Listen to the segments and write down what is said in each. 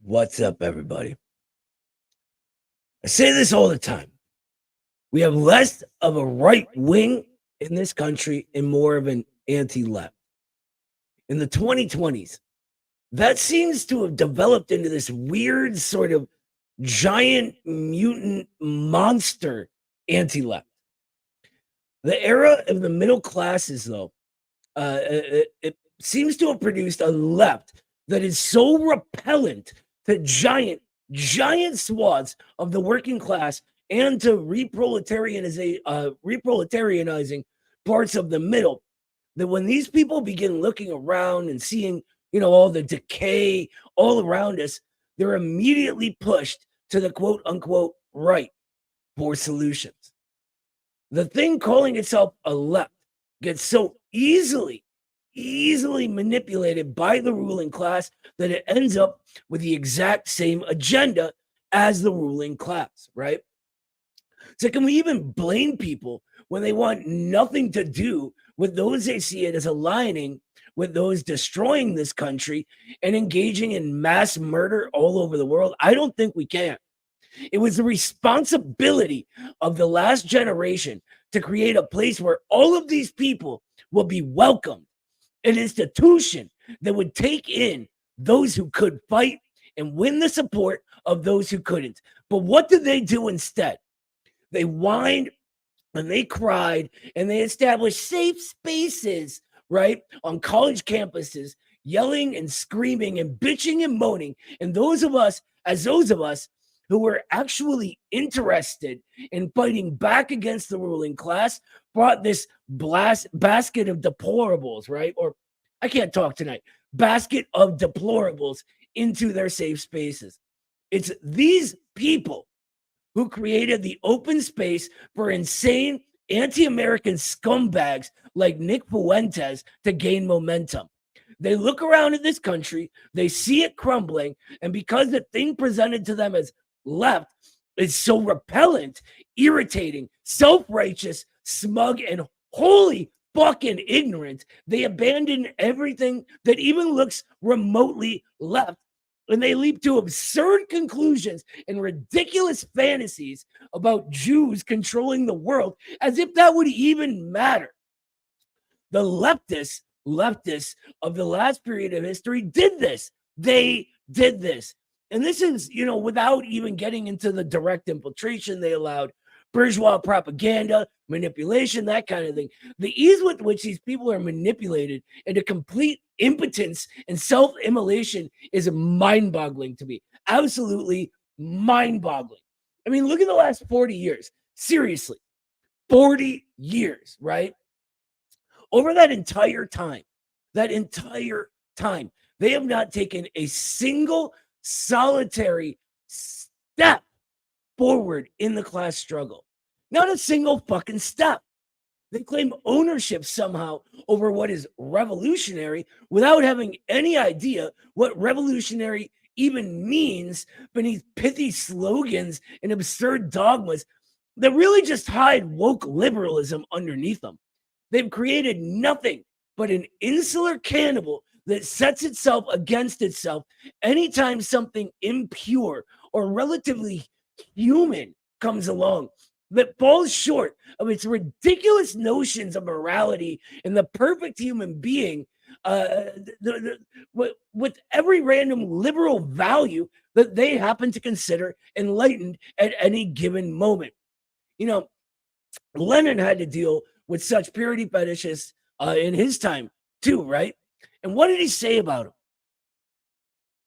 What's up, everybody? I say this all the time. We have less of a right wing in this country and more of an anti left. In the 2020s, that seems to have developed into this weird sort of giant mutant monster anti left. The era of the middle classes, though, it seems to have produced a left that is so repellent to giant swaths of the working class and to reproletarianizing parts of the middle, that when these people begin looking around and seeing, all the decay all around us, they're immediately pushed to the quote unquote right for solutions. The thing calling itself a left gets so easily manipulated by the ruling class that it ends up with the exact same agenda as the ruling class, right? So can we even blame people when they want nothing to do with those they see it as aligning with those destroying this country and engaging in mass murder all over the world? I don't think we can. It was the responsibility of the last generation to create a place where all of these people will be welcomed, an institution that would take in those who could fight and win the support of those who couldn't. But what did they do instead? They whined and they cried and they established safe spaces, right, on college campuses, yelling and screaming and bitching and moaning. And those of us who were actually interested in fighting back against the ruling class brought this basket of deplorables, right? Or I can't talk tonight. Basket of deplorables into their safe spaces. It's these people who created the open space for insane anti-American scumbags like Nick Fuentes to gain momentum. They look around at this country, they see it crumbling, and because the thing presented to them as left is so repellent, irritating, self-righteous, smug, and wholly fucking ignorant, they abandon everything that even looks remotely left, and they leap to absurd conclusions and ridiculous fantasies about Jews controlling the world as if that would even matter. The leftists of the last period of history did this. They did this. And this is, without even getting into the direct infiltration they allowed, bourgeois propaganda, manipulation, that kind of thing. The ease with which these people are manipulated into complete impotence and self-immolation is mind-boggling to me. Absolutely mind-boggling. I mean, look at the last 40 years. Seriously, 40 years, right? Over that entire time, they have not taken a single solitary step forward in the class struggle. Not a single fucking step. They claim ownership somehow over what is revolutionary without having any idea what revolutionary even means beneath pithy slogans and absurd dogmas that really just hide woke liberalism underneath them. They've created nothing but an insular cannibal that sets itself against itself anytime something impure or relatively human comes along that falls short of its ridiculous notions of morality and the perfect human being, with every random liberal value that they happen to consider enlightened at any given moment. Lenin had to deal with such purity fetishists in his time too, right? And what did he say about him?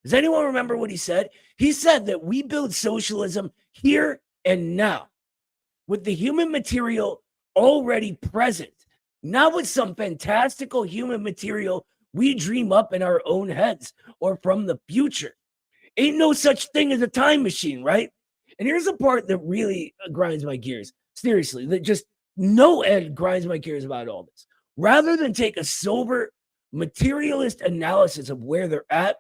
Does anyone remember what he said? He said that we build socialism here and now with the human material already present, not with some fantastical human material we dream up in our own heads or from the future. Ain't no such thing as a time machine, right? And here's the part that really grinds my gears. Seriously, that just no end grinds my gears about all this. Rather than take a sober materialist analysis of where they're at,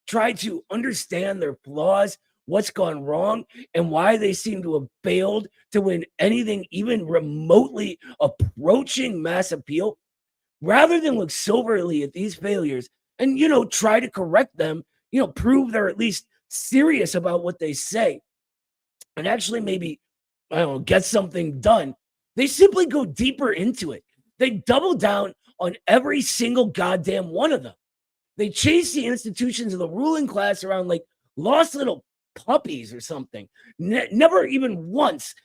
try to understand their flaws, what's gone wrong, and why they seem to have failed to win anything even remotely approaching mass appeal, rather than look soberly at these failures and, try to correct them, prove they're at least serious about what they say and actually maybe, I don't know, get something done, they simply go deeper into it. They double down on every single goddamn one of them. They chase the institutions of the ruling class around like lost little puppies or something, never even once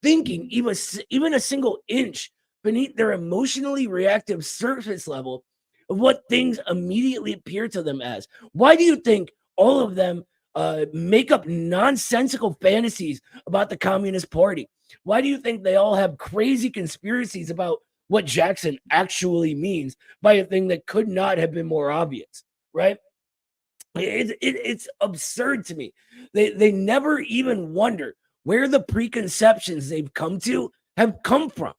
thinking even a single inch beneath their emotionally reactive surface level of what things immediately appear to them as. Why do you think all of them make up nonsensical fantasies about the Communist Party? Why do you think they all have crazy conspiracies about what Jackson actually means by a thing that could not have been more obvious, right? It's absurd to me. They never even wonder where the preconceptions they've come to have come from,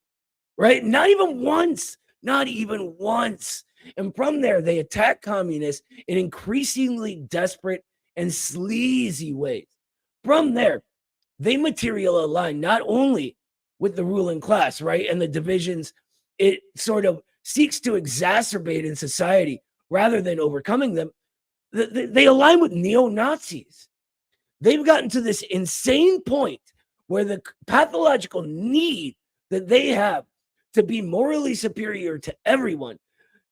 right? Not even once, not even once. And from there, they attack communists in increasingly desperate and sleazy ways. From there, they material align not only with the ruling class, right? And the divisions it sort of seeks to exacerbate in society rather than overcoming them. They align with neo-Nazis. They've gotten to this insane point where the pathological need that they have to be morally superior to everyone,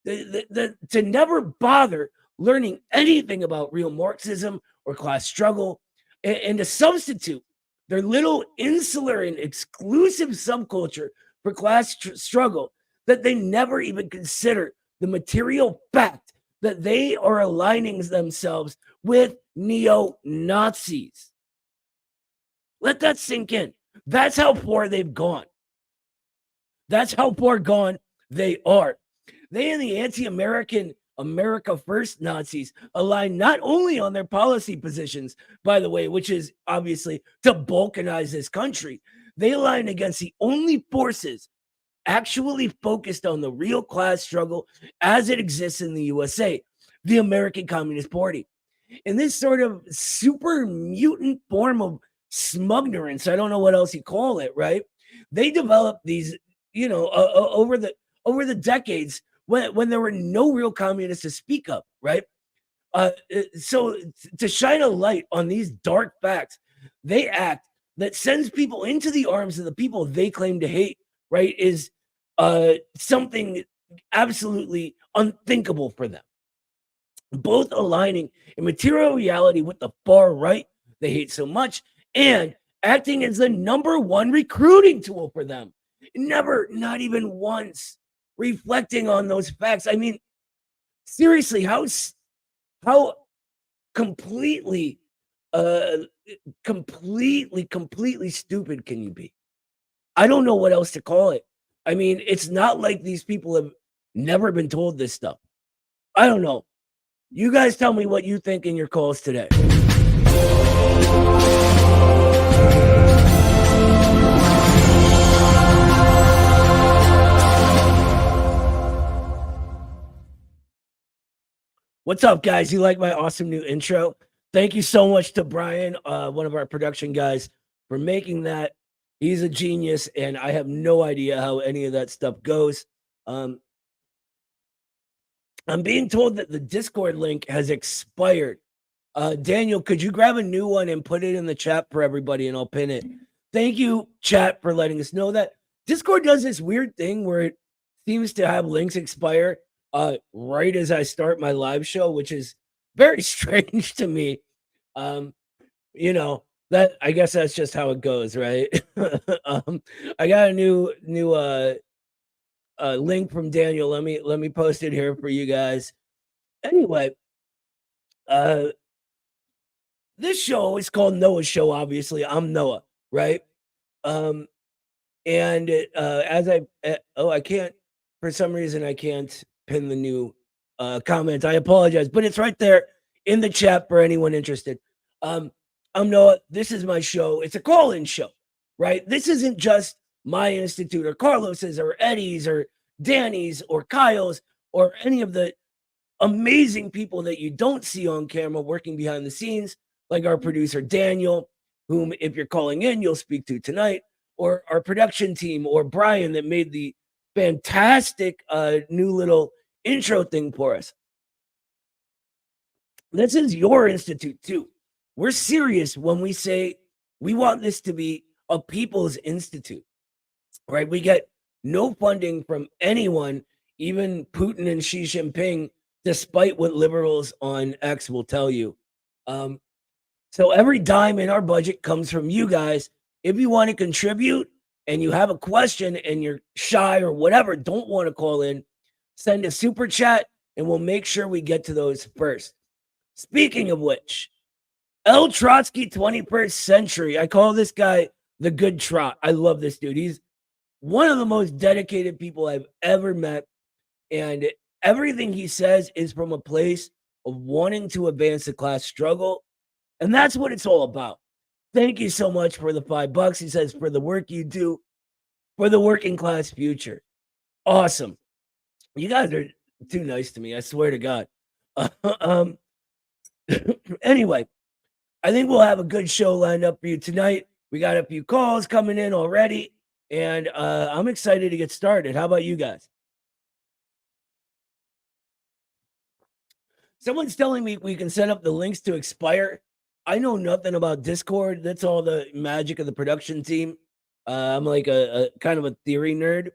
to never bother learning anything about real Marxism or class struggle, and to substitute their little insular and exclusive subculture for class struggle, that they never even consider the material fact that they are aligning themselves with neo-Nazis. Let that sink in. That's how far they've gone. That's how far gone they are. They and the anti-American America First Nazis align not only on their policy positions, by the way, which is obviously to balkanize this country, they align against the only forces actually focused on the real class struggle as it exists in the USA, the American Communist Party. In this sort of super mutant form of smugnerance, I don't know what else you call it, right? They developed these, over the decades when there were no real communists to speak of, right? So to shine a light on these dark facts, they act that sends people into the arms of the people they claim to hate, right, is something absolutely unthinkable for them. Both aligning in material reality with the far right they hate so much and acting as the number one recruiting tool for them. Never, not even once, reflecting on those facts. I mean, seriously, how completely stupid can you be? I don't know what else to call it. I mean, it's not like these people have never been told this stuff. I don't know. You guys tell me what you think in your calls today. What's up, guys? You like my awesome new intro? Thank you so much to Brian, one of our production guys, for making that. He's a genius, and I have no idea how any of that stuff goes. I'm being told that the Discord link has expired. Daniel, could you grab a new one and put it in the chat for everybody, and I'll pin it? Thank you, chat, for letting us know that. Discord does this weird thing where it seems to have links expire right as I start my live show, which is very strange to me. That I guess that's just how it goes, right? I got a new link from Daniel. Let me post it here for you guys. Anyway, this show is called Noah's Show. Obviously, I'm Noah, right? And as I can't, for some reason, I can't pin the new comment. I apologize, but it's right there in the chat for anyone interested. I'm Noah. This is my show. It's a call-in show, right? This isn't just my institute or Carlos's or Eddie's or Danny's or Kyle's or any of the amazing people that you don't see on camera working behind the scenes, like our producer Daniel, whom if you're calling in, you'll speak to tonight, or our production team, or Brian that made the fantastic new little intro thing for us. This is your institute too. we're serious when we say we want this to be a people's institute, right? We get no funding from anyone, even Putin and Xi Jinping, despite what liberals on X will tell you. So every dime in our budget comes from you guys. If you want to contribute and you have a question and you're shy or whatever, don't want to call in, send a super chat and we'll make sure we get to those first. Speaking of which, L. Trotsky 21st century. I call this guy the good trot. I love this dude. He's one of the most dedicated people I've ever met. And everything he says is from a place of wanting to advance the class struggle. And that's what it's all about. Thank you so much for the $5. He says, for the work you do for the working class future. Awesome. You guys are too nice to me. I swear to God. Anyway, I think we'll have a good show lined up for you tonight. We got a few calls coming in already, and I'm excited to get started. How about you guys? Someone's telling me we can set up the links to expire. I know nothing about Discord. That's all the magic of the production team. I'm like a kind of a theory nerd.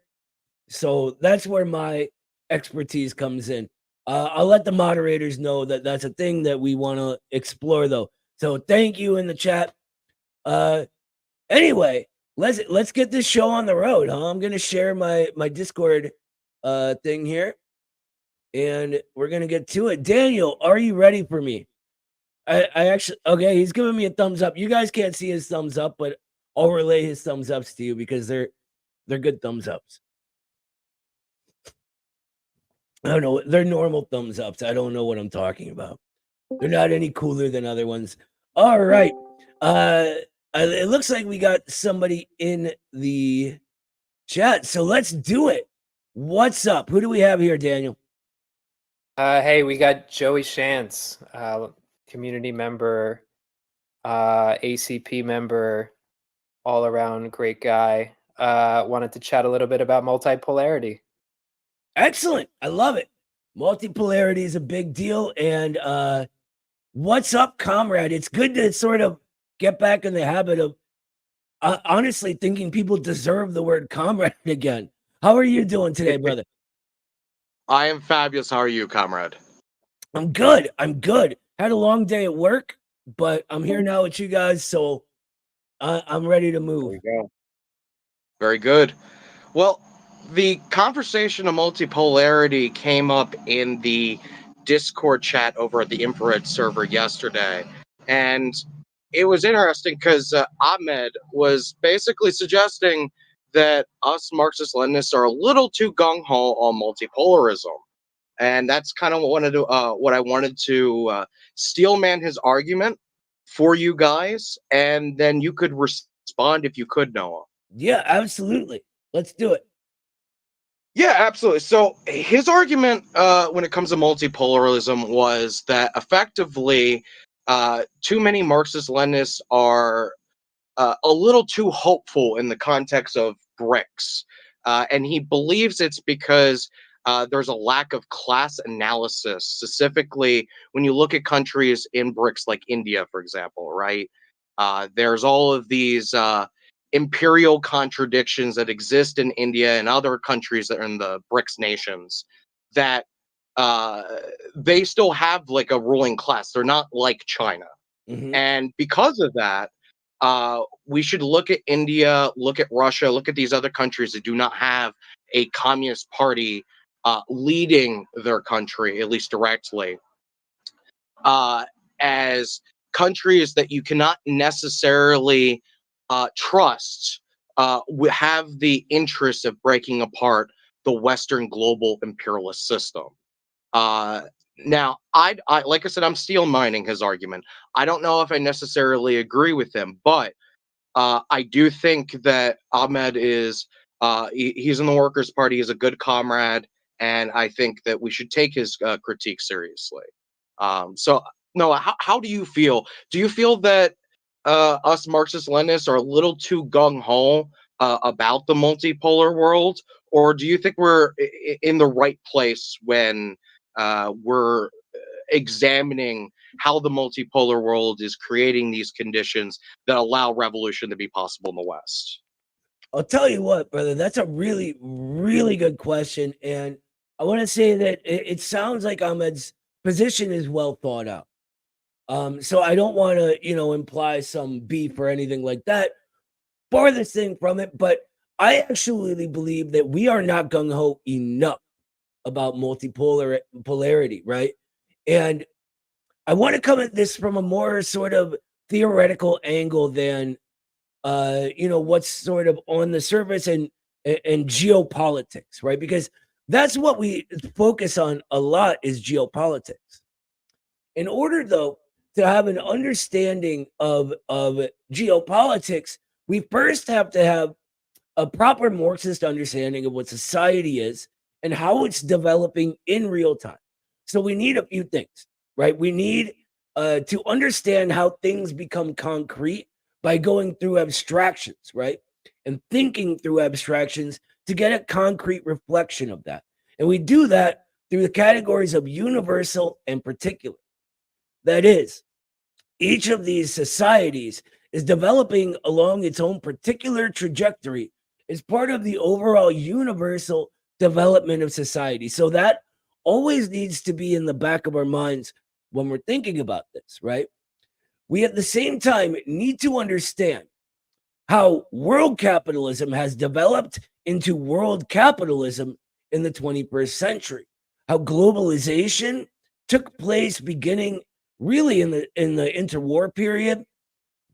So that's where my expertise comes in. I'll let the moderators know that that's a thing that we want to explore, though. So thank you in the chat. Anyway, let's get this show on the road, huh? I'm gonna share my Discord thing here, and we're gonna get to it. Daniel, are you ready for me? I actually okay. He's giving me a thumbs up. You guys can't see his thumbs up, but I'll relay his thumbs ups to you because they're good thumbs ups. I don't know. They're normal thumbs ups. I don't know what I'm talking about. They're not any cooler than other ones. All right. It looks like we got somebody in the chat. So let's do it. What's up? Who do we have here, Daniel? Hey, we got Joey Shantz, community member, ACP member, all around great guy. Wanted to chat a little bit about multipolarity. Excellent. I love it. Multipolarity is a big deal. And what's up, comrade? It's good to sort of get back in the habit of honestly thinking people deserve the word comrade again. How are you doing today, brother? I am fabulous. How are you, comrade? I'm good. Had a long day at work, but I'm here now with you guys, so I'm ready to move. There we go. Very good. Well, the conversation of multipolarity came up in the Discord chat over at the Infrared server yesterday, and it was interesting because Ahmed was basically suggesting that us Marxist-Leninists are a little too gung-ho on multipolarism. And that's kind of what I wanted to steelman his argument for you guys, and then you could respond if you could, Noah. Yeah, absolutely. Let's do it. Yeah, absolutely. So his argument when it comes to multipolarism was that effectively too many Marxist-Leninists are a little too hopeful in the context of BRICS. And he believes it's because there's a lack of class analysis, specifically when you look at countries in BRICS like India, for example, right? There's all of these imperial contradictions that exist in India and other countries that are in the BRICS nations that they still have like a ruling class. They're not like China. Mm-hmm. And because of that, we should look at India, look at Russia, look at these other countries that do not have a communist party leading their country, at least directly, as countries that you cannot necessarily trust have the interest of breaking apart the Western global imperialist system. Now, I like I said, I'm steel mining his argument. I don't know if I necessarily agree with him, but I do think that Ahmed is he's in the Workers' Party. He's a good comrade, and I think that we should take his critique seriously. So, Noah, how do you feel? Do you feel that us Marxist-Leninists are a little too gung-ho about the multipolar world, or do you think we're in the right place when we're examining how the multipolar world is creating these conditions that allow revolution to be possible in the West? I'll tell you what, brother, that's a really, really good question. And I want to say that it sounds like Ahmed's position is well thought out. So I don't want to, imply some beef or anything like that. Farthest thing from it, but I actually believe that we are not gung ho enough about polarity, right? And I want to come at this from a more sort of theoretical angle than what's sort of on the surface and geopolitics, right? Because that's what we focus on a lot is geopolitics. In order, though, to have an understanding of geopolitics, we first have to have a proper Marxist understanding of what society is and how it's developing in real time. So we need a few things, right? We need to understand how things become concrete by going through abstractions, right? And thinking through abstractions to get a concrete reflection of that. And we do that through the categories of universal and particular. That is, each of these societies is developing along its own particular trajectory as part of the overall universal development of society. So that always needs to be in the back of our minds when we're thinking about this, right? We at the same time need to understand how world capitalism has developed into world capitalism in the 21st century, how globalization took place beginning really in the interwar period,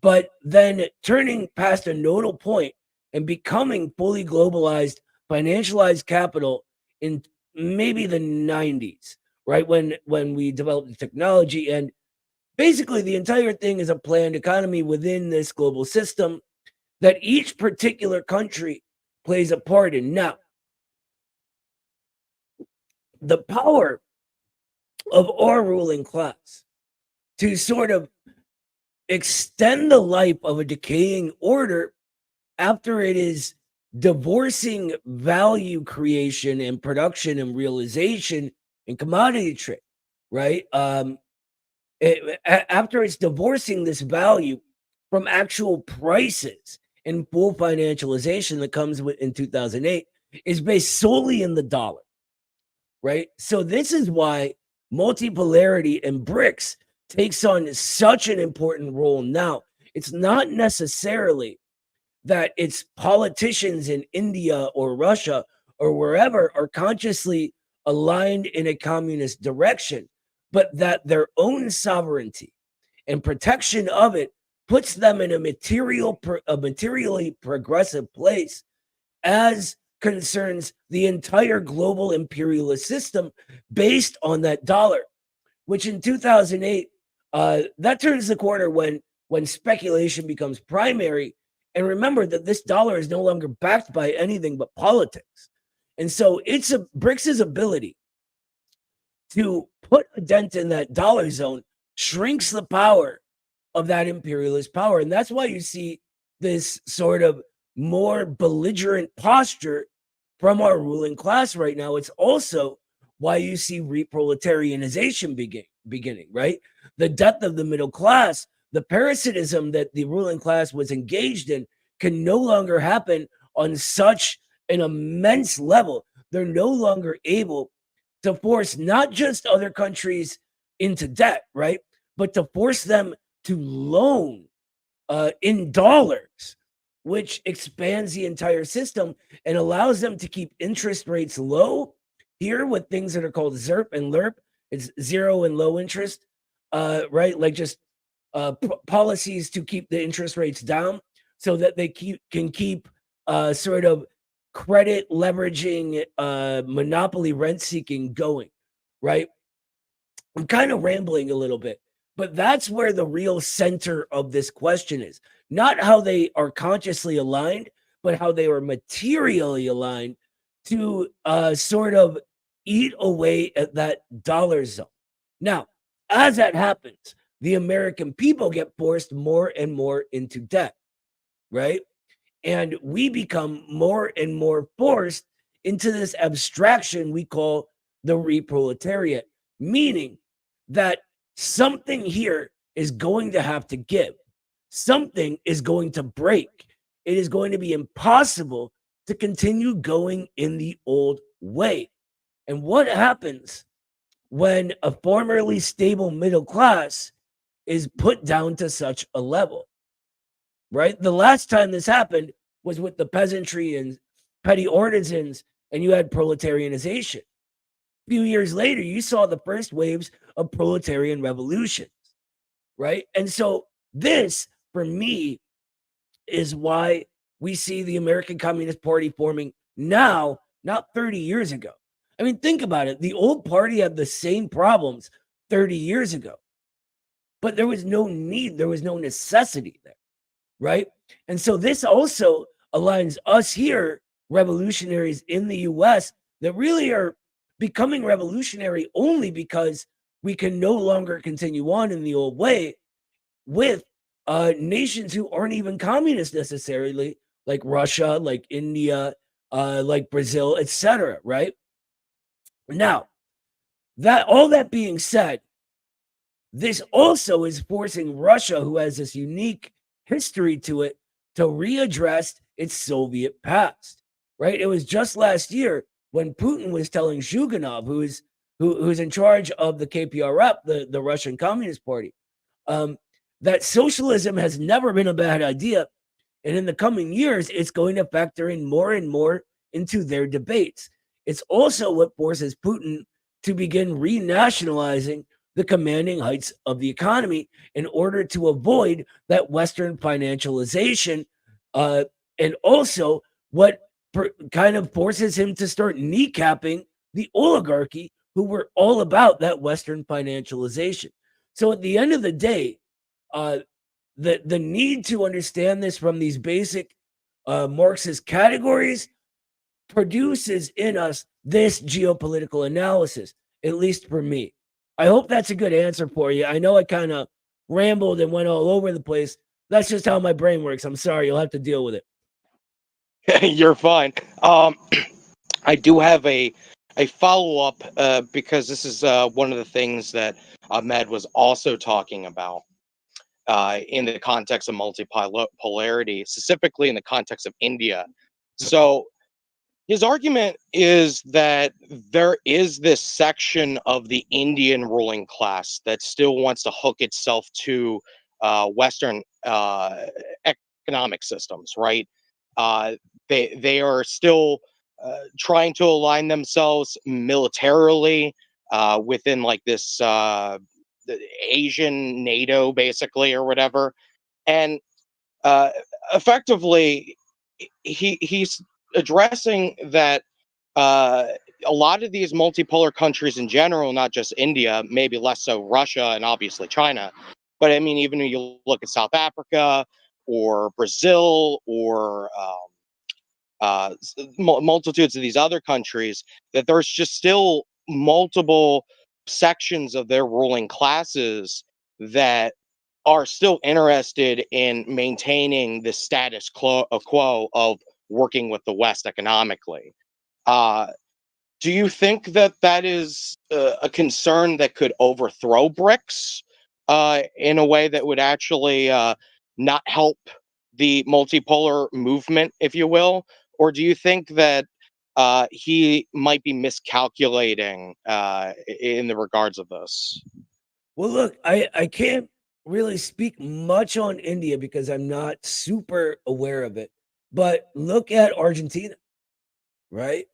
but then turning past a nodal point and becoming fully globalized, financialized capital in maybe the 90s, right? When we developed the technology. And basically the entire thing is a planned economy within this global system that each particular country plays a part in. Now, the power of our ruling class to sort of extend the life of a decaying order after it is divorcing value creation and production and realization and commodity trade, right? After it's divorcing this value from actual prices and full financialization that comes in 2008 is based solely in the dollar, right? So this is why multipolarity and BRICS takes on such an important role now. It's not necessarily that it's politicians in India or Russia or wherever are consciously aligned in a communist direction, but that their own sovereignty and protection of it puts them in a materially progressive place as concerns the entire global imperialist system based on that dollar, which in 2008, that turns the corner when speculation becomes primary. And remember that this dollar is no longer backed by anything but politics. And so it's BRICS' ability to put a dent in that dollar zone shrinks the power of that imperialist power. And that's why you see this sort of more belligerent posture from our ruling class right now. It's also why you see reproletarianization beginning, right? The death of the middle class, the parasitism that the ruling class was engaged in can no longer happen on such an immense level. They're no longer able to force not just other countries into debt, right? But to force them to loan in dollars, which expands the entire system and allows them to keep interest rates low. Here with things that are called ZERP and LERP, it's zero and low interest, right? Like just policies to keep the interest rates down so that they can keep sort of credit leveraging, monopoly rent seeking going, right? I'm kind of rambling a little bit, but that's where the real center of this question is. Not how they are consciously aligned, but how they are materially aligned to sort of eat away at that dollar zone. Now, as that happens, the American people get forced more and more into debt, right? And we become more and more forced into this abstraction we call the reproletariat, meaning that something here is going to have to give. Something is going to break. It is going to be impossible to continue going in the old way. And what happens when a formerly stable middle class is put down to such a level? Right? The last time this happened was with the peasantry and petty artisans, and you had proletarianization. A few years later, you saw the first waves of proletarian revolutions, right? And so this, for me, is why we see the American Communist Party forming now, not 30 years ago. I mean, think about it. The old party had the same problems 30 years ago, but there was no need, there was no necessity there, right? And so this also aligns us here, revolutionaries in the US, that really are becoming revolutionary only because we can no longer continue on in the old way with nations who aren't even communist necessarily, like Russia, like India, like Brazil, etc. Right? Now, that all that being said, this also is forcing Russia, who has this unique history to it, to readdress its Soviet past. Right? It was just last year when Putin was telling Zhuganov, who's in charge of the KPRF, the Russian Communist Party, that socialism has never been a bad idea. And in the coming years, it's going to factor in more and more into their debates. It's also what forces Putin to begin renationalizing the commanding heights of the economy in order to avoid that Western financialization. And also what kind of forces him to start kneecapping the oligarchy, who were all about that Western financialization. So at the end of the day, the need to understand this from these basic Marxist categories produces in us this geopolitical analysis, at least for me. I hope that's a good answer for you. I know I kind of rambled and went all over the place. That's just how my brain works. I'm sorry. You'll have to deal with it. You're fine. I do have a follow-up because this is one of the things that Ahmed was also talking about in the context of multipolarity, specifically in the context of India. So his argument is that there is this section of the Indian ruling class that still wants to hook itself to Western economic systems, right? They are still trying to align themselves militarily within like this Asian NATO, basically, or whatever, and effectively he's addressing that a lot of these multipolar countries in general, not just India, maybe less so Russia and obviously China, but I mean, even when you look at South Africa or Brazil or multitudes of these other countries, that there's just still multiple sections of their ruling classes that are still interested in maintaining the status quo of working with the West economically. Do you think that that is a concern that could overthrow BRICS in a way that would actually not help the multipolar movement, if you will? Or do you think that he might be miscalculating in the regards of this? Well, look, I can't really speak much on India because I'm not super aware of it. But look at Argentina, right?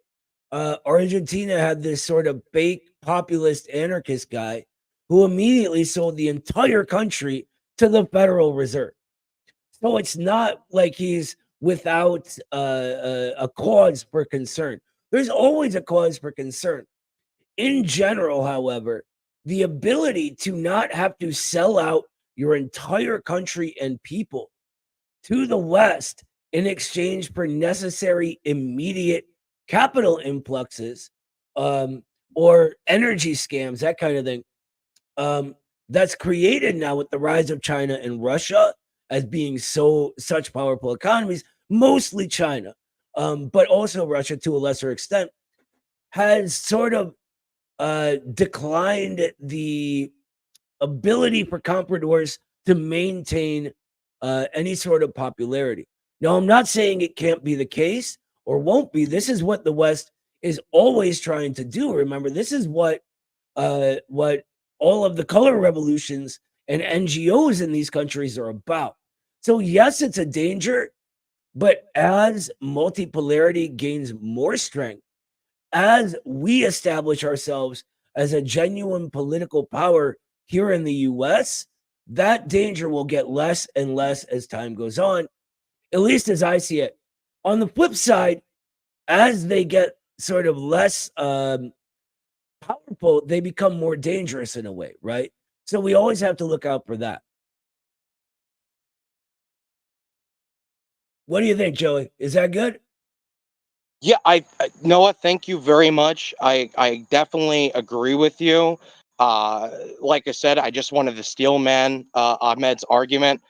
Argentina had this sort of fake populist anarchist guy who immediately sold the entire country to the Federal Reserve. So it's not like he's without a cause for concern. There's always a cause for concern. In general, however, the ability to not have to sell out your entire country and people to the West in exchange for necessary immediate capital influxes or energy scams, that kind of thing, that's created now with the rise of China and Russia as being such powerful economies, mostly China, but also Russia to a lesser extent, has sort of declined the ability for compradors to maintain any sort of popularity. Now, I'm not saying it can't be the case or won't be. This is what the West is always trying to do. Remember, this is what all of the color revolutions and NGOs in these countries are about. So yes, it's a danger, but as multipolarity gains more strength, as we establish ourselves as a genuine political power here in the US, that danger will get less and less as time goes on, at least as I see it. On the flip side, as they get sort of less powerful, they become more dangerous in a way, right? So we always have to look out for that. What do you think, Joey? Is that good? Yeah, Noah, thank you very much. I definitely agree with you. Like I said, I just wanted to steel man Ahmed's argument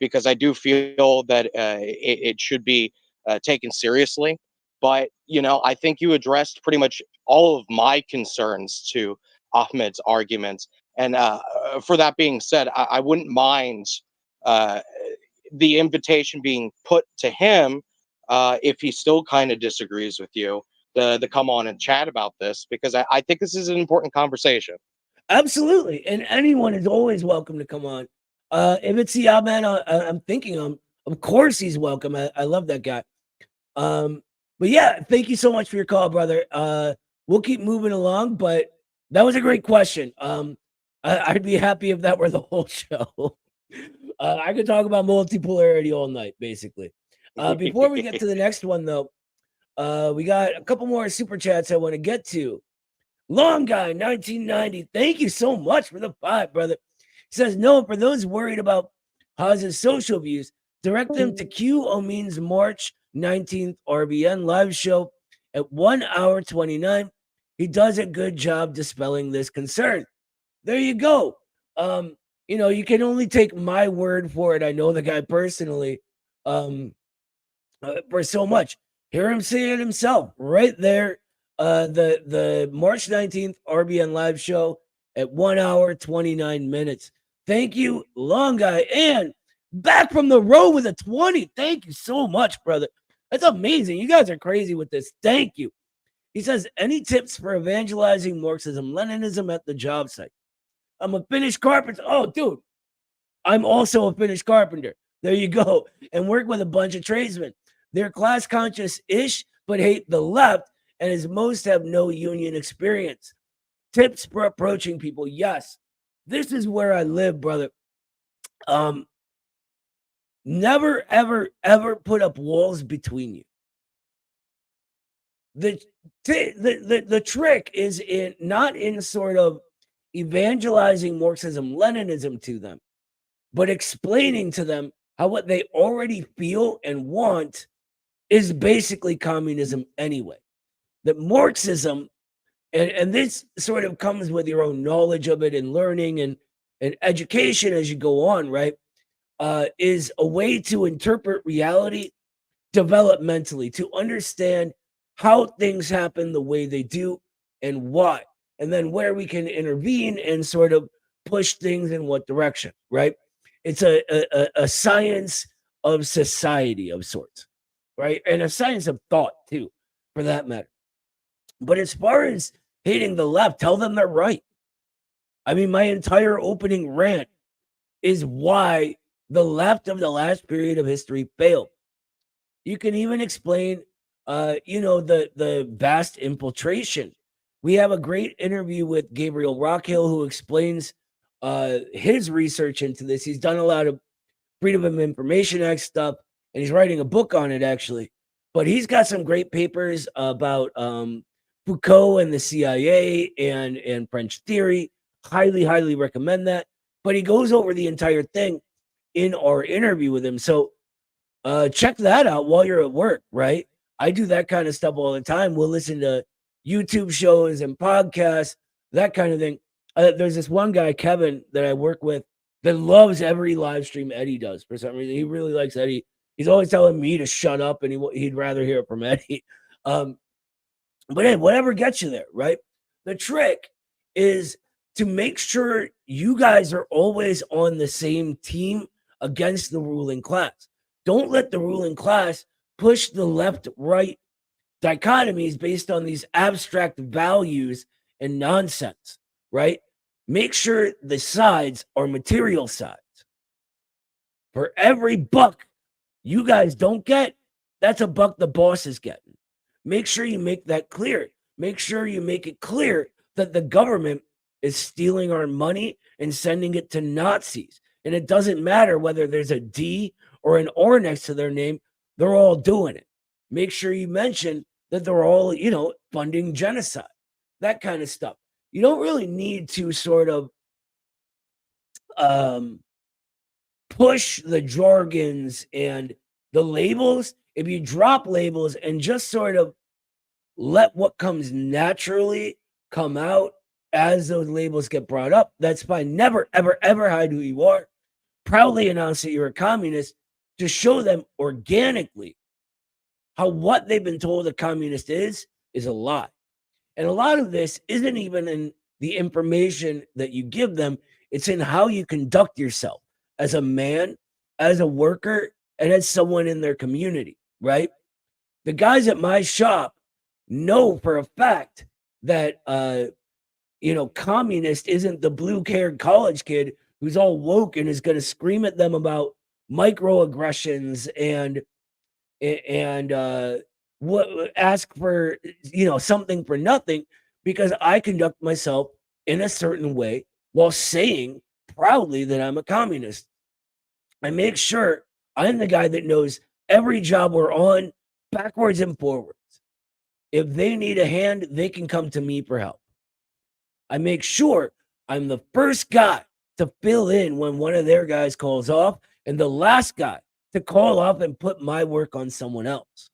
because I do feel that it should be taken seriously. But I think you addressed pretty much all of my concerns to Ahmed's arguments. And for that being said, I wouldn't mind uh, the invitation being put to him if he still kind of disagrees with you to come on and chat about this, because I think this is an important conversation. Absolutely. And anyone is always welcome to come on. If it's the Ahmed I'm thinking of course he's welcome. I love that guy. But yeah, thank you so much for your call, brother. We'll keep moving along, but that was a great question. I'd be happy if that were the whole show. I could talk about multipolarity all night, basically. Before we get to the next one, though, we got a couple more super chats I want to get to. Long Guy 1990, thank you so much for the 5, brother. He says, no, for those worried about Haas's social views, direct them to Q Omin's March 19th RBN live show at 1 hour 29. He does a good job dispelling this concern. There you go. You can only take my word for it. I know the guy personally for so much. Hear him say it himself right there. The March 19th RBN live show at 1 hour 29 minutes. Thank you, Long Guy. And back from the road with a 20. Thank you so much, brother. That's amazing. You guys are crazy with this. Thank you. He says, any tips for evangelizing Marxism, Leninism at the job site? I'm a finished carpenter. Oh, dude, I'm also a finished carpenter. There you go. And work with a bunch of tradesmen. They're class conscious-ish, but hate the left, and as most have no union experience. Tips for approaching people. Yes, this is where I live, brother. Never, ever, ever put up walls between you. The trick is not in sort of evangelizing Marxism, Leninism to them, but explaining to them how what they already feel and want is basically communism anyway. That Marxism, and this sort of comes with your own knowledge of it and learning and education as you go on, right? Is a way to interpret reality developmentally, to understand how things happen the way they do and why, and then where we can intervene and sort of push things in what direction, right? It's a science of society of sorts, right? And a science of thought too, for that matter. But as far as hating the left, tell them they're right. I mean, my entire opening rant is why the left of the last period of history failed. You can even explain, the vast infiltration. We have a great interview with Gabriel Rockhill, who explains his research into this. He's done a lot of Freedom of Information Act stuff, and he's writing a book on it, actually. But he's got some great papers about Foucault and the CIA and French theory. Highly, highly recommend that. But he goes over the entire thing in our interview with him. So check that out while you're at work, right? I do that kind of stuff all the time. We'll listen to YouTube shows and podcasts, that kind of thing. There's this one guy, Kevin, that I work with that loves every live stream Eddie does for some reason. He really likes Eddie. He's always telling me to shut up, and he'd rather hear it from Eddie. But hey, whatever gets you there, right? The trick is to make sure you guys are always on the same team against the ruling class. Don't let the ruling class push the left-right dichotomies based on these abstract values and nonsense, right? Make sure the sides are material sides. For every buck you guys don't get, that's a buck the boss is getting. Make sure you make that clear. Make sure you make it clear that the government is stealing our money and sending it to Nazis. And it doesn't matter whether there's a D or an R next to their name, they're all doing it. Make sure you mention that they're all, funding genocide, that kind of stuff. You don't really need to sort of push the jargons and the labels. If you drop labels and just sort of let what comes naturally come out as those labels get brought up, that's fine. Never, ever, ever hide who you are. Proudly announce that you're a communist to show them organically how what they've been told a communist is a lie. And a lot of this isn't even in the information that you give them. It's in how you conduct yourself as a man, as a worker, and as someone in their community, right? The guys at my shop know for a fact that, communist isn't the blue-haired college kid who's all woke and is going to scream at them about microaggressions and ask for something for nothing, because I conduct myself in a certain way while saying proudly that I'm a communist. I make sure I'm the guy that knows every job we're on backwards and forwards. If they need a hand, they can come to me for help. I make sure I'm the first guy to fill in when one of their guys calls off and the last guy to call off and put my work on someone else.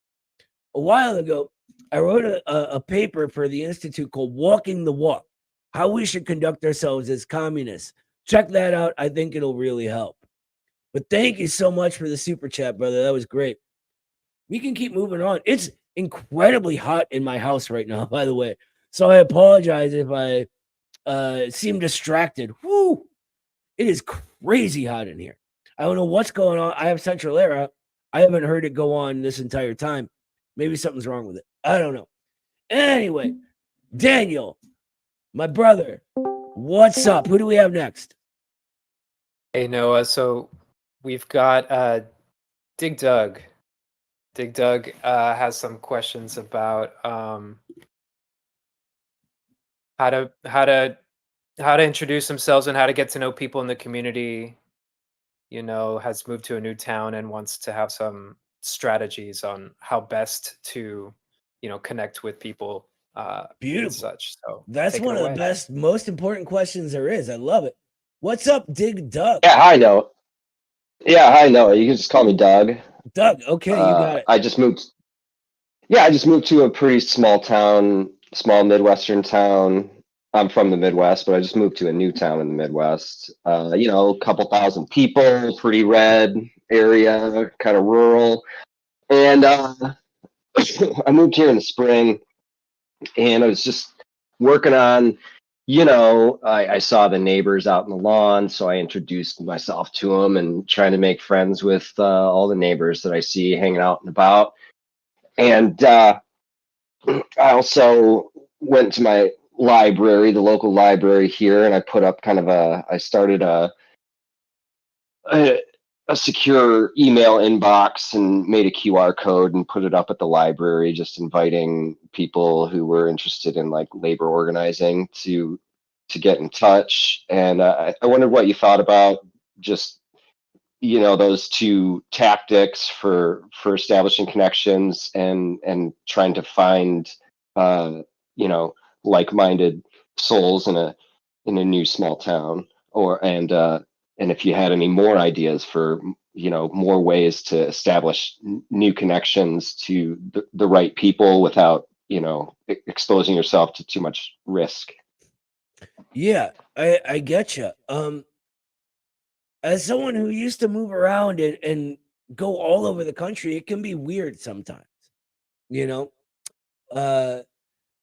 A while ago, I wrote a paper for the Institute called Walking the Walk, How We Should Conduct Ourselves as Communists. Check that out. I think it'll really help. But thank you so much for the super chat, brother. That was great. We can keep moving on. It's incredibly hot in my house right now, by the way. So I apologize if I seem distracted. Whoo! It is crazy hot in here. I don't know what's going on. I have central air out. I haven't heard it go on this entire time. Maybe something's wrong with it. I don't know. Anyway, Daniel, my brother, what's up? Who do we have next? Hey, Noah. So we've got Dig Dug. Dig Dug has some questions about how to introduce themselves and how to get to know people in the community. Has moved to a new town and wants to have some strategies on how best to, connect with people. Beautiful. And such. So that's one of the best, most important questions there is. I love it. What's up, Dig Dug? Yeah, hi, Noah. You can just call me Doug. Doug, okay, you got it. I just moved to a pretty small town, small Midwestern town. I'm from the Midwest, but I just moved to a new town in the Midwest. A couple thousand people, pretty red area, kind of rural. And I moved here in the spring, and I was just working on, I saw the neighbors out in the lawn, so I introduced myself to them and trying to make friends with all the neighbors that I see hanging out and about. And I also went to my library, the local library here, and I put up I started a secure email inbox and made a QR code and put it up at the library, just inviting people who were interested in like labor organizing to get in touch. And I wondered what you thought about just those two tactics for establishing connections and trying to find like-minded souls in a new small town, and if you had any more ideas for more ways to establish new connections to the right people without exposing yourself to too much risk. Yeah, I get you. As someone who used to move around and go all over the country, it can be weird sometimes.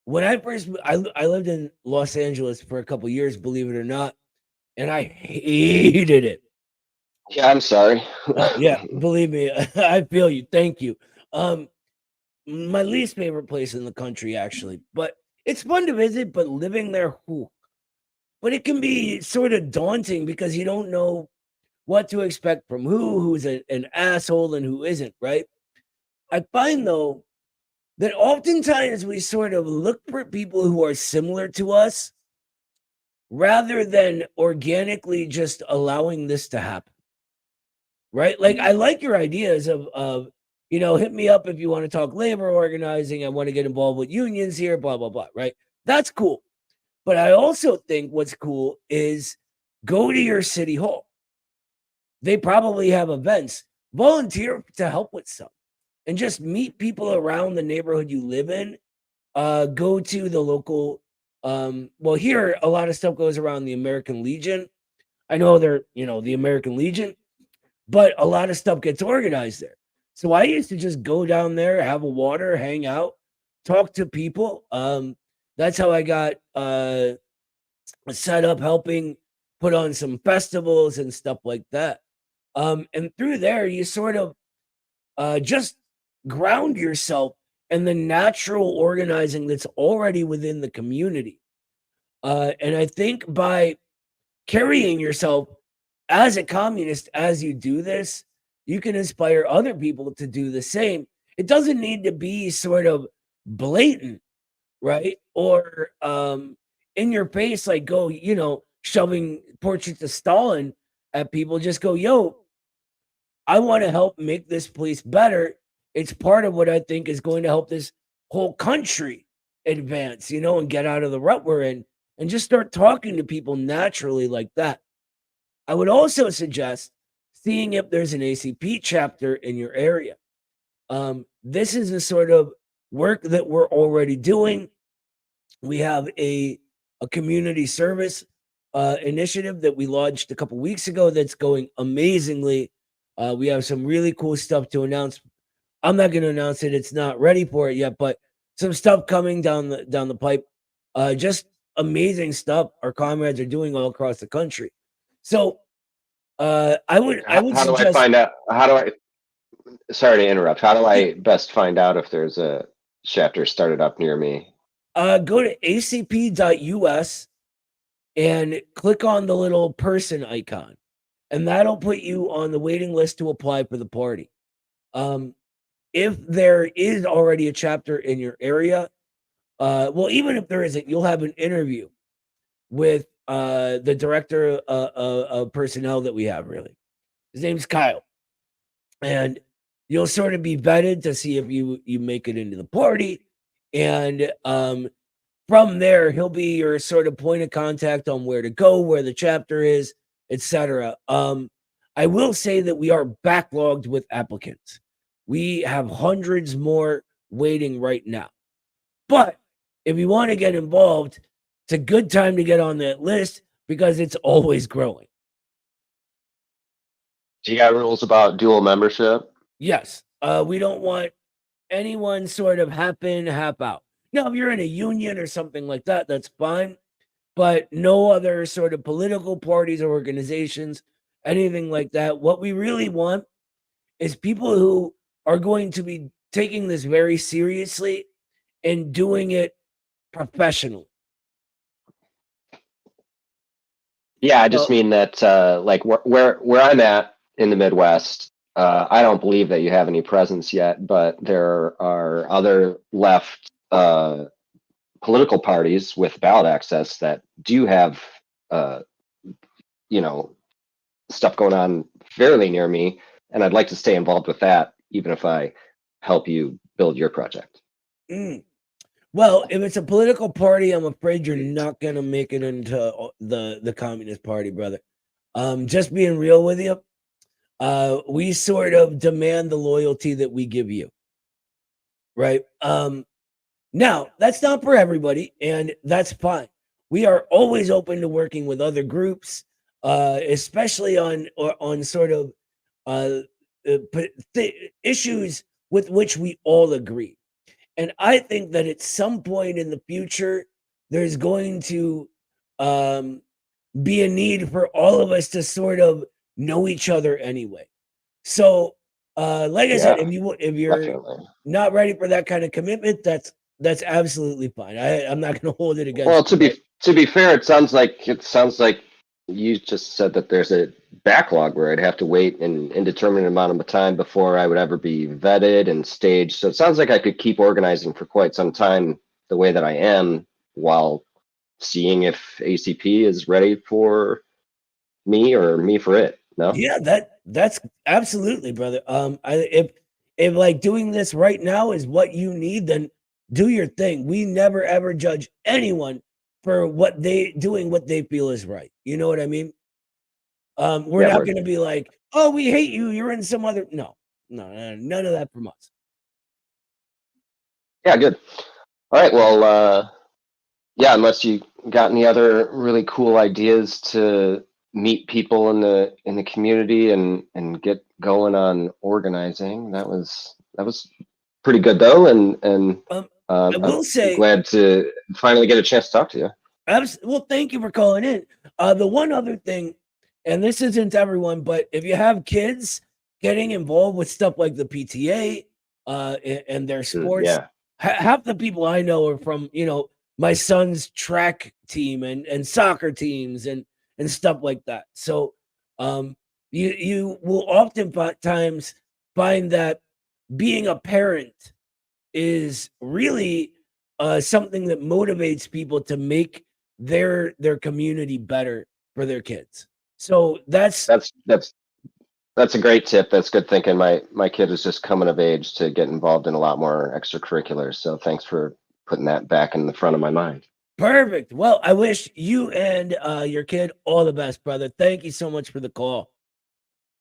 when I lived in Los Angeles for a couple years, believe it or not, and I hated it. Yeah, I'm sorry. Yeah, believe me, I feel you. Thank you. My least favorite place in the country, actually, but it's fun to visit. But living there, whew. But it can be sort of daunting because you don't know what to expect from who's an asshole and who isn't, right? I find though that oftentimes we sort of look for people who are similar to us rather than organically just allowing this to happen. Right? Like I like your ideas of hit me up if you want to talk labor organizing. I want to get involved with unions here, blah, blah, blah. Right. That's cool. But I also think what's cool is go to your city hall. They probably have events. Volunteer to help with some and just meet people around the neighborhood you live in. Go to the local well, here a lot of stuff goes around the American Legion. I know they're, the American Legion, but a lot of stuff gets organized there. So I used to just go down there, have a water, hang out, talk to people. That's how I got set up helping put on some festivals and stuff like that. And through there, you sort of just ground yourself in the natural organizing that's already within the community. And I think by carrying yourself as a communist as you do this, you can inspire other people to do the same. It doesn't need to be sort of blatant, right? Or in your face, like go, shoving portraits of Stalin at people. Just go, yo, I want to help make this place better. It's part of what I think is going to help this whole country advance, and get out of the rut we're in and just start talking to people naturally like that. I would also suggest seeing if there's an ACP chapter in your area. This is a sort of work that we're already doing. We have a community service initiative that we launched a couple weeks ago that's going amazingly. We have some really cool stuff to announce. I'm not going to announce it; it's not ready for it yet, but some stuff coming down the pipe. Just amazing stuff our comrades are doing all across the country. So I would How do I suggest. find out? Sorry to interrupt. How do I best find out if there's a chapter started up near me? Go to acp.us and click on the little person icon, and that'll put you on the waiting list to apply for the party. If there is already a chapter in your area, well, even if there isn't, you'll have an interview with the director of personnel that we have. Really, his name's Kyle, and you'll sort of be vetted to see if you make it into the party, and from there he'll be your sort of point of contact on where to go, where the chapter is, etc. I will say that we are backlogged with applicants. We have hundreds more waiting right now, but if you want to get involved, it's a good time to get on that list because it's always growing. Do you got rules about dual membership? Yes. We don't want anyone sort of half in, half out. Now, if you're in a union or something like that, that's fine. But no other sort of political parties or organizations, anything like that. What we really want is people who are going to be taking this very seriously and doing it professionally. Yeah, I just mean that like where I'm at in the Midwest, I don't believe that you have any presence yet, but there are other left political parties with ballot access that do have stuff going on fairly near me, and I'd like to stay involved with that, even if I help you build your project. Well, if it's a political party, I'm afraid you're not going to make it into the Communist Party, brother. Just being real with you, we sort of demand the loyalty that we give you, right? Now, that's not for everybody, and that's fine. We are always open to working with other groups, especially on sort of issues with which we all agree. And I think that at some point in the future, there's going to be a need for all of us to sort of know each other anyway. So, like I said, Yeah, if you're definitely. not ready for that kind of commitment, that's absolutely fine. I'm not going to hold it against Well, you. Right? to be fair, it sounds like you just said that there's a backlog where I'd have to wait an indeterminate amount of time before I would ever be vetted and staged. So it sounds like I could keep organizing for quite some time the way that I am, while seeing if ACP is ready for me or me for it. No? Yeah, that's absolutely, brother. If like doing this right now is what you need, then do your thing. We never ever judge anyone for what they feel is right. You know what I mean? We're Yeah, not word. going to be like, oh, we hate you. You're in some other. No, none of that from us. Yeah, good. All right. Well, yeah, unless you got any other really cool ideas to meet people in the community and get going on organizing, that was pretty good though, and I will I'm say, glad to finally get a chance to talk to you. well, thank you for calling in. The one other thing, and this isn't everyone, but if you have kids getting involved with stuff like the PTA and their sports, Yeah, half the people I know are from my son's track team and soccer teams and stuff like that. So you will oftentimes find that being a parent is really something that motivates people to make their community better for their kids. So that's that's a great tip. That's good thinking. My kid is just coming of age to get involved in a lot more extracurriculars. So thanks for putting that back in the front of my mind. perfect. Well, I wish you and your kid all the best, brother. Thank you so much for the call.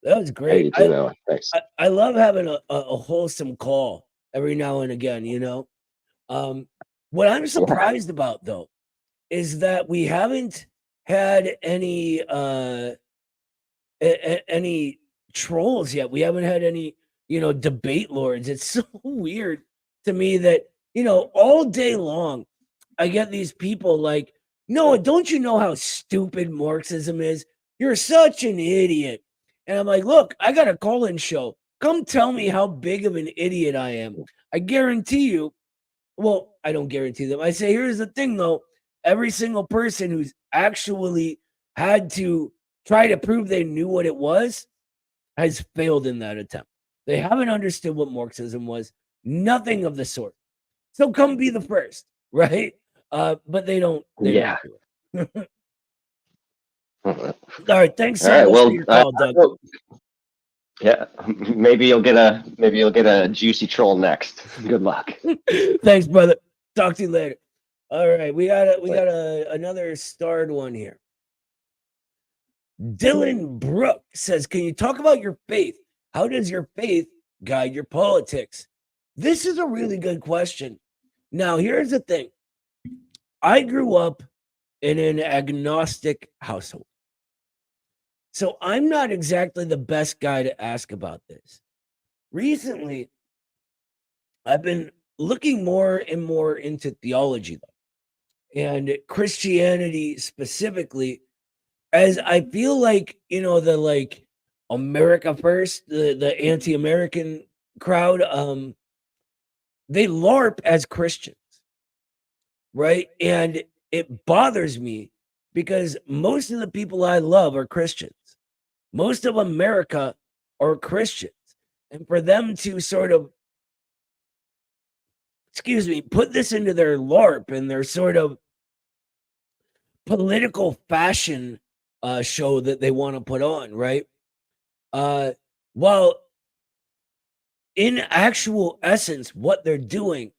That was Hey, great. you too, Noah. Thanks. I love having a wholesome call every now and again. What I'm Yeah. surprised about though is that we haven't had any any trolls yet. We haven't had any, debate lords. It's so weird to me that, all day long I get these people like, Noah, don't you know how stupid Marxism is? You're such an idiot. And I'm like, look, I got a call-in show. Come tell me how big of an idiot I am. I guarantee you. Well, I don't guarantee them. I say, here's the thing though. Every single person who's actually had to try to prove they knew what it was has failed in that attempt. They haven't understood what Marxism was, nothing of the sort. So come be the first, right? But they don't Yeah. do it. All All right, thanks so right. much for Well, your call, Doug. yeah. Maybe you'll get a juicy troll next. Good luck. Thanks, brother. Talk to you later. All right, we got another starred one here. Dylan Brook says, can you talk about your faith? How does your faith guide your politics? This is a really good question. Now, here's the thing. I grew up in an agnostic household. So I'm not exactly the best guy to ask about this. Recently, I've been looking more and more into theology, though, and Christianity specifically, as I feel like, the like America first, the anti-American crowd, they LARP as Christians, right? And it bothers me because most of the people I love are Christians. Most of America are Christians. And for them to sort of, put this into their LARP and their sort of political fashion show that they want to put on, right? While in actual essence, what they're doing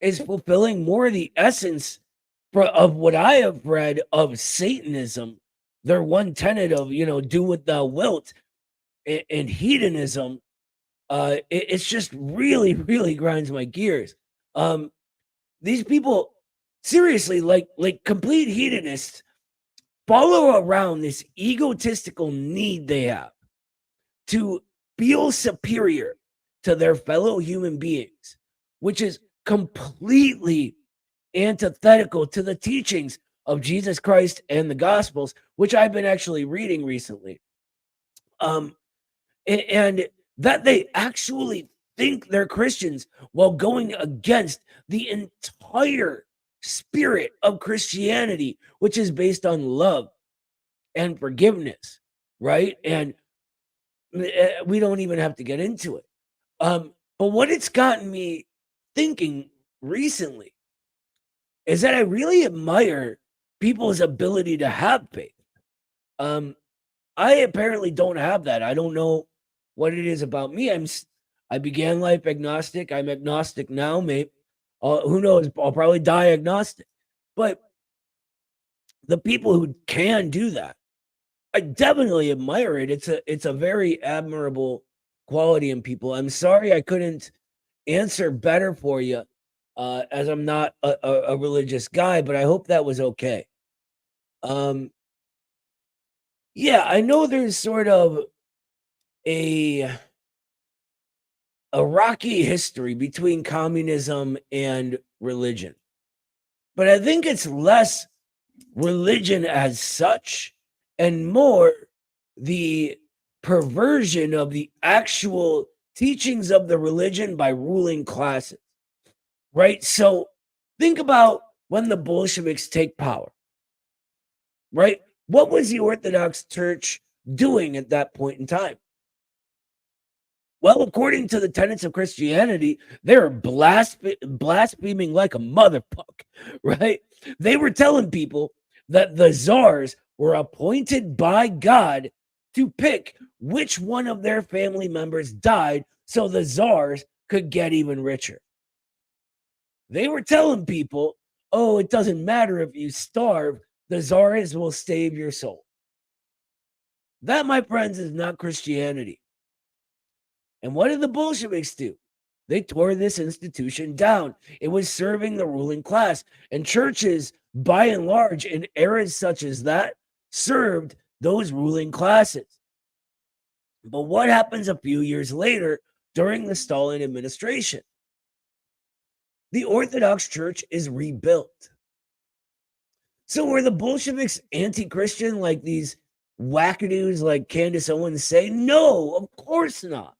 is fulfilling more of the essence of what I have read of Satanism. Their one tenet of, do what thou wilt, and hedonism. It's just really, really grinds my gears. These people, seriously, like complete hedonists, follow around this egotistical need they have to feel superior to their fellow human beings, which is completely antithetical to the teachings of Jesus Christ and the Gospels, which I've been actually reading recently. And that they actually think they're Christians while going against the entire spirit of Christianity, which is based on love and forgiveness, right? And we don't even have to get into it. But what it's gotten me thinking recently is that I really admire people's ability to have faith. I apparently don't have that. I don't know what it is about me. I began life agnostic. I'm agnostic now. Maybe who knows? I'll probably die agnostic. But the people who can do that, I definitely admire it. It's a very admirable quality in people. I'm sorry I couldn't answer better for you, as I'm not a religious guy, but I hope that was okay. Yeah, I know there's sort of a rocky history between communism and religion, but I think it's less religion as such and more the perversion of the actual teachings of the religion by ruling classes, right? So think about when the Bolsheviks take power, right? What was the Orthodox Church doing at that point in time? Well, according to the tenets of Christianity, they're blaspheming like a motherfucker, right? They were telling people that the czars were appointed by God to pick which one of their family members died so the czars could get even richer. They were telling people, oh, it doesn't matter if you starve, the czars will save your soul. That, my friends, is not Christianity. And what did the Bolsheviks do? They tore this institution down. It was serving the ruling class. And churches, by and large, in eras such as that, served those ruling classes. But what happens a few years later during the Stalin administration? The Orthodox Church is rebuilt. So were the Bolsheviks anti-Christian like these wackadoos like Candace Owens say? No, of course not.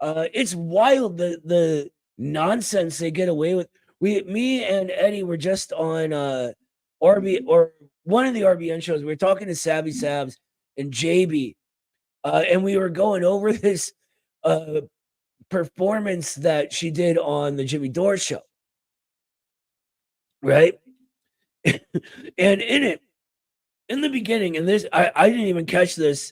It's wild the nonsense they get away with. Me and Eddie were just on RB or one of the RBN shows. We were talking to Savvy Savs and JB, and we were going over this performance that she did on the Jimmy Dore show, right? And in it, in the beginning, and this I didn't even catch this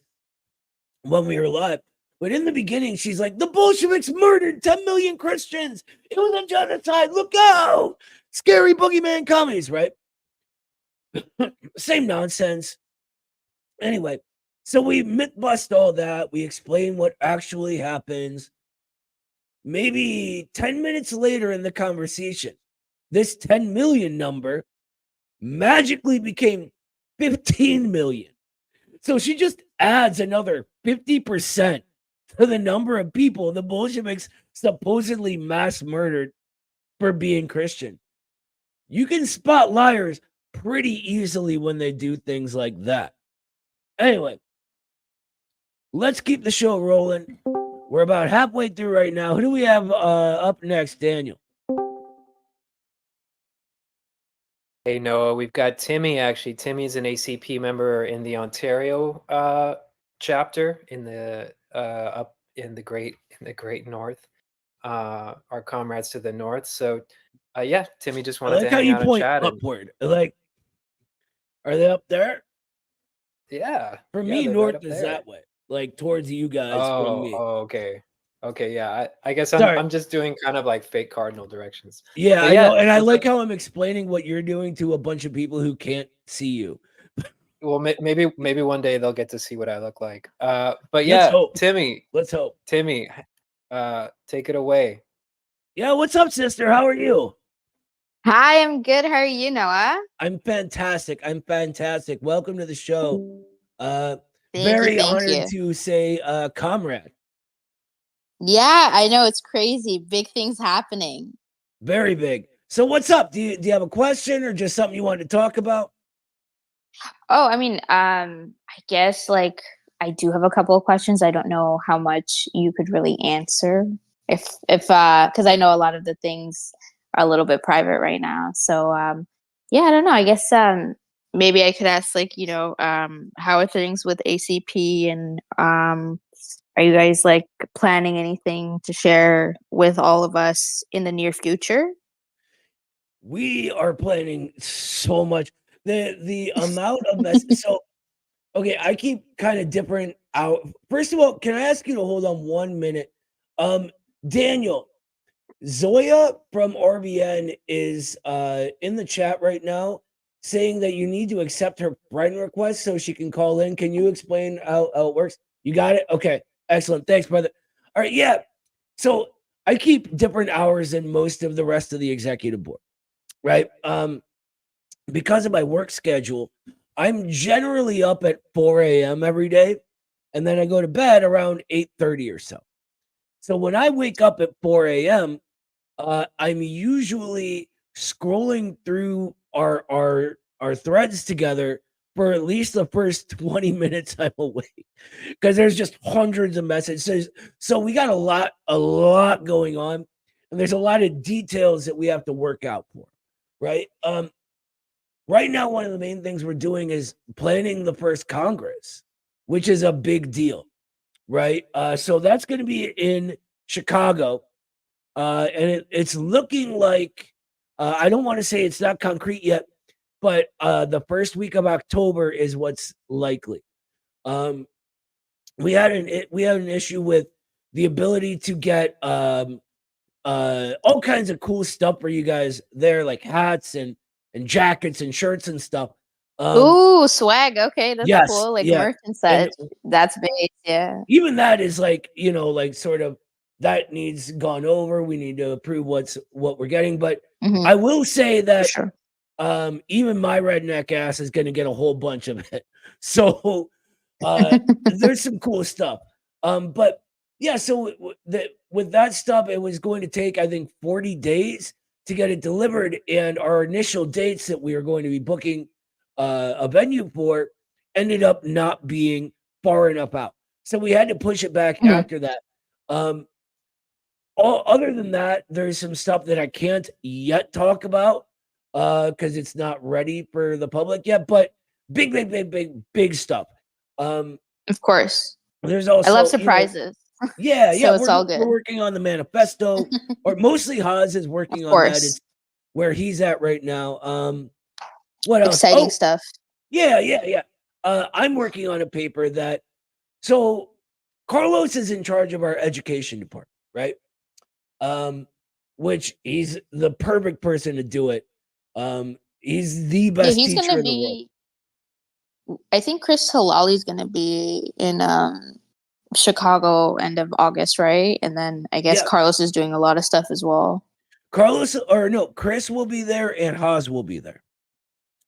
when we were live. But in the beginning, she's like, the Bolsheviks murdered 10 million Christians. It was a genocide. Look out. Scary boogeyman commies, right? Same nonsense. Anyway, so we myth bust all that. We explain what actually happens. Maybe 10 minutes later in the conversation, this 10 million number magically became 15 million. So she just adds another 50% to the number of people the Bolsheviks supposedly mass murdered for being Christian. You can spot liars pretty easily when they do things like that. Anyway, let's keep the show rolling. We're about halfway through right now. Who do we have up next, Daniel? Hey, Noah, we've got Timmy, actually. Timmy's an ACP member in the Ontario chapter in the up in the great north. Our comrades to the north. So yeah, Timmy just wanted to hang out and chat. Upward. Like, are they up there? Yeah. For me, north right is there. That way. Like towards you guys from me. Oh, okay. Okay, yeah. I guess I'm just doing kind of like fake cardinal directions. Yeah, I know. And I like how I'm explaining what you're doing to a bunch of people who can't see you. Well, maybe one day they'll get to see what I look like. But yeah, Timmy. Let's hope. Timmy, take it away. Yeah, what's up, sister? How are you? Hi, I'm good. How are you, Noah? I'm fantastic. Welcome to the show. Very honored to say comrade. Yeah, I know. It's crazy. Big things happening. Very big. So what's up? Do you have a question or just something you wanted to talk about? Oh, I mean, I guess like I do have a couple of questions. I don't know how much you could really answer if because I know a lot of the things are a little bit private right now. So yeah, I don't know. I guess maybe I could ask like, how are things with ACP and are you guys like planning anything to share with all of us in the near future? We are planning so much. The amount of mess. So okay, I keep kind of different out. First of all, can I ask you to hold on 1 minute? Daniel, Zoya from RBN is in the chat right now saying that you need to accept her friend request so she can call in. Can you explain how it works? You got it? Okay, excellent. Thanks, brother. All right, yeah. So I keep different hours than most of the rest of the executive board, right? Because of my work schedule, I'm generally up at 4 a.m. every day, and then I go to bed around 8:30 or so. So when I wake up at 4 a.m., I'm usually scrolling through our threads together for at least the first 20 minutes I'm awake because there's just hundreds of messages. So we got a lot going on, and there's a lot of details that we have to work out for, right? Right now, one of the main things we're doing is planning the first Congress, which is a big deal, right? So that's going to be in Chicago. And it's looking like, I don't want to say it's not concrete yet, but the first week of October is what's likely. We had an issue with the ability to get all kinds of cool stuff for you guys there, like hats and jackets and shirts and stuff. Ooh, swag. Okay, that's Yes, cool. Like yeah, merch and and such. That's big. Yeah. even that is like, like sort of that needs gone over. We need to approve what we're getting, but Hmm. I will say For that sure. even my redneck ass is going to get a whole bunch of it. So there's some cool stuff. But yeah, so with that stuff, it was going to take, I think, 40 days to get it delivered. And our initial dates that we were going to be booking a venue for ended up not being far enough out. So we had to push it back Mhm. after that. Other than that, there's some stuff that I can't yet talk about because it's not ready for the public yet, but big stuff. Of course. There's I love also, surprises. yeah, So it's all we're good. working on the manifesto, or mostly Haas is working Of on that. course. It's where he's at right now. What else? Exciting Oh, stuff. yeah. I'm working on a paper so Carlos is in charge of our education department, right? Which he's the perfect person to do it. He's the Yeah, best he's teacher gonna in the world. be I think Chris Halali's gonna be in Chicago end of August, right? And then I guess Yeah, Carlos is doing a lot of stuff as well. Chris will be there and Haas will be there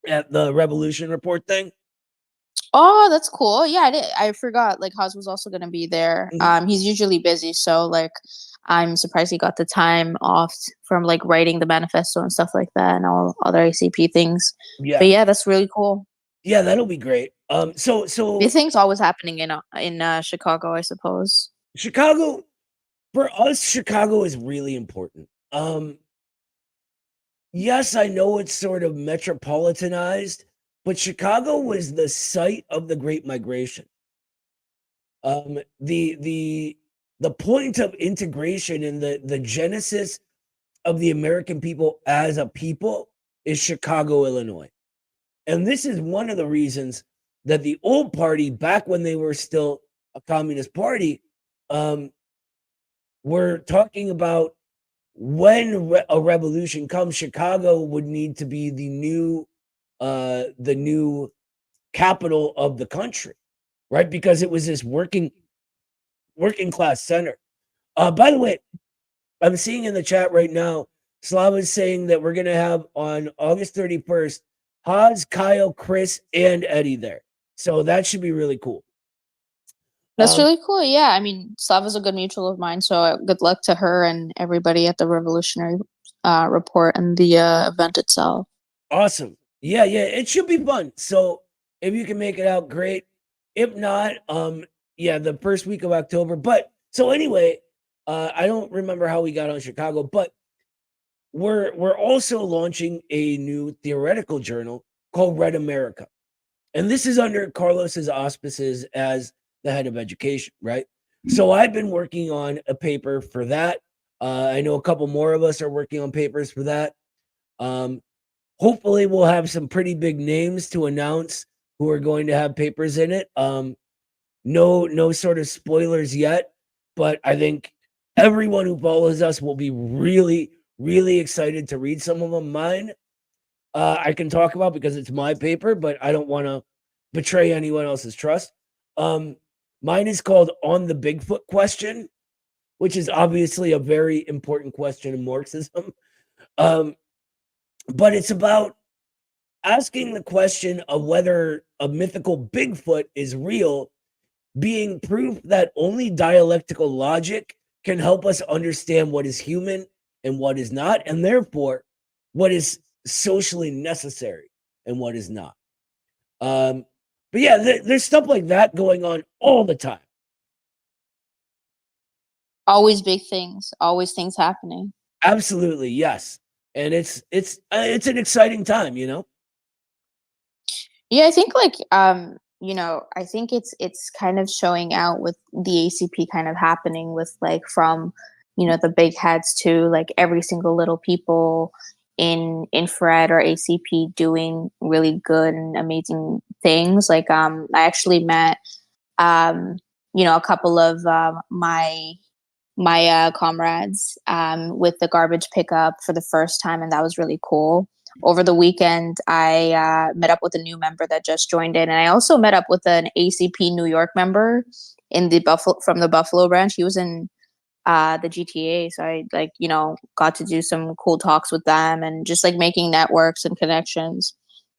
at the Revolution Report thing. Oh, that's cool. Yeah, I forgot. Like Haas was also gonna be there. Mhm. He's usually busy, so like I'm surprised he got the time off from like writing the manifesto and stuff like that and all other ACP things. Yeah, But yeah, that's really cool. yeah, that'll be great. These So things always happening in Chicago, I suppose. Chicago, for us, Chicago is really important. Yes, I know it's sort of metropolitanized, but Chicago was the site of the Great Migration. The point of integration and the genesis of the American people as a people is Chicago, Illinois. And this is one of the reasons that the old party, back when they were still a communist party, were talking about when a revolution comes, Chicago would need to be the new capital of the country, right? Because it was this working class center. By the way, I'm seeing in the chat right now, Slava is saying that we're going to have on August 31st, Haas, Kyle, Chris, and Eddie there. So that should be really cool. That's really cool. Yeah, I mean, Slava's a good mutual of mine, so good luck to her and everybody at the Revolutionary report and the event itself. Awesome. Yeah, it should be fun. So if you can make it out, great. If not, yeah, the first week of October. But so anyway, I don't remember how we got on Chicago, but we're also launching a new theoretical journal called Red America. And this is under Carlos's auspices as the head of education, right? So I've been working on a paper for that. I know a couple more of us are working on papers for that. Hopefully we'll have some pretty big names to announce who are going to have papers in it. No sort of spoilers yet, but I think everyone who follows us will be really, really excited to read some of them. Mine, I can talk about because it's my paper, but I don't want to betray anyone else's trust. Mine is called On the Bigfoot Question, which is obviously a very important question in Marxism. But it's about asking the question of whether a mythical Bigfoot is real, being proof that only dialectical logic can help us understand what is human and what is not, and therefore what is socially necessary and what is not. But yeah, there's stuff like that going on all the time. Always big things, always things happening. Absolutely, yes. And it's an exciting time, you know? Yeah, I think I think it's kind of showing out with the ACP kind of happening with like from, the big heads to like every single little people in infrared or ACP doing really good and amazing things. Like I actually met a couple of my comrades with the garbage pickup for the first time, and that was really cool. Over the weekend, I met up with a new member that just joined in, and I also met up with an ACP New York member in the from the Buffalo branch. He was in the GTA, so I got to do some cool talks with them and just like making networks and connections.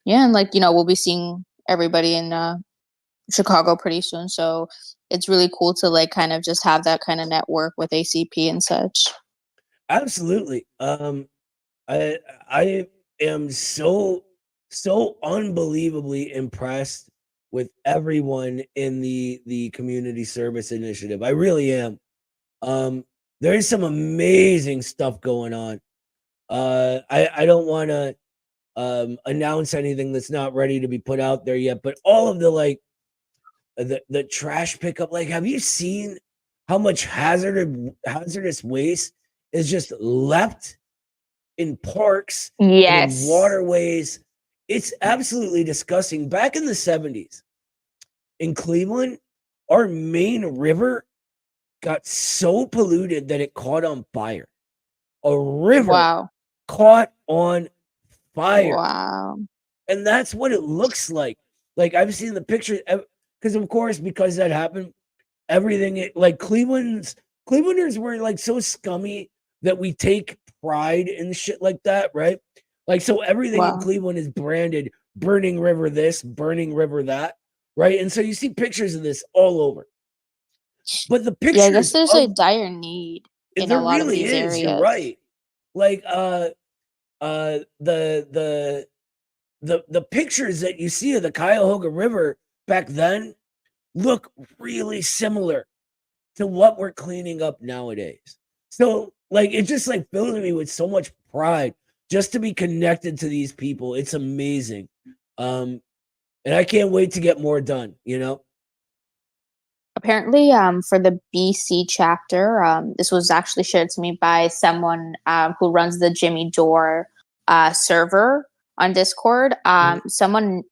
Yeah, and we'll be seeing everybody in Chicago pretty soon, so it's really cool to like kind of just have that kind of network with ACP and such. Absolutely. I am so unbelievably impressed with everyone in the community service initiative. I really am. There is some amazing stuff going on. I don't want to announce anything that's not ready to be put out there yet, but all of the trash pickup, like, have you seen how much hazardous waste is just left in parks and in Yes. waterways? It's absolutely disgusting. Back in the 70s in Cleveland, our main river got so polluted that it caught on fire. A river Wow. caught on fire. Wow. And that's what it looks like. Like, I've seen the pictures, because of course, because that happened, everything, like Clevelanders were like so scummy that we take pride in shit like that, right? Like, so everything in Wow. Cleveland is branded Burning River this, Burning River that, right? And so you see pictures of this all over. But the pictures, Yeah, I guess there's a dire need in there a lot really of these is. areas. You're right. Like the pictures that you see of the Cuyahoga River back then look really similar to what we're cleaning up nowadays. So like it just like fills me with so much pride just to be connected to these people. It's amazing. And I can't wait to get more done, you know? Apparently, for the BC chapter, this was actually shared to me by someone who runs the Jimmy Dore server on Discord. Someone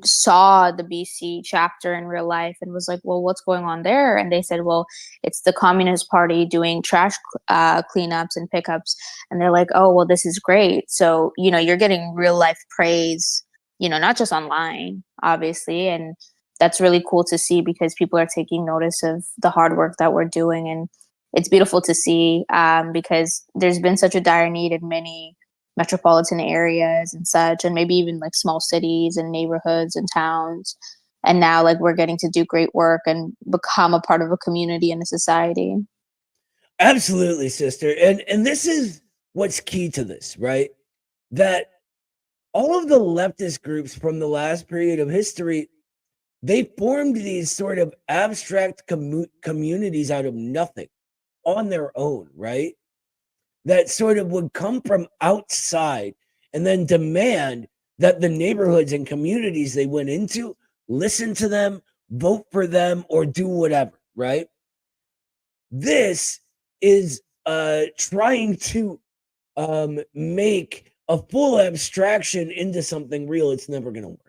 saw the BC chapter in real life and was like, well, what's going on there? And they said, well, it's the Communist Party doing trash cleanups and pickups. And they're like, oh, well, this is great. So, you're getting real life praise, not just online, obviously. And that's really cool to see because people are taking notice of the hard work that we're doing. And it's beautiful to see because there's been such a dire need in many metropolitan areas and such, and maybe even like small cities and neighborhoods and towns. And now like we're getting to do great work and become a part of a community and a society. Absolutely, sister. And this is what's key to this, right? That all of the leftist groups from the last period of history, they formed these sort of abstract communities out of nothing on their own, right? That sort of would come from outside and then demand that the neighborhoods and communities they went into listen to them, vote for them, or do whatever, right? This is trying to make a full abstraction into something real. It's never going to work.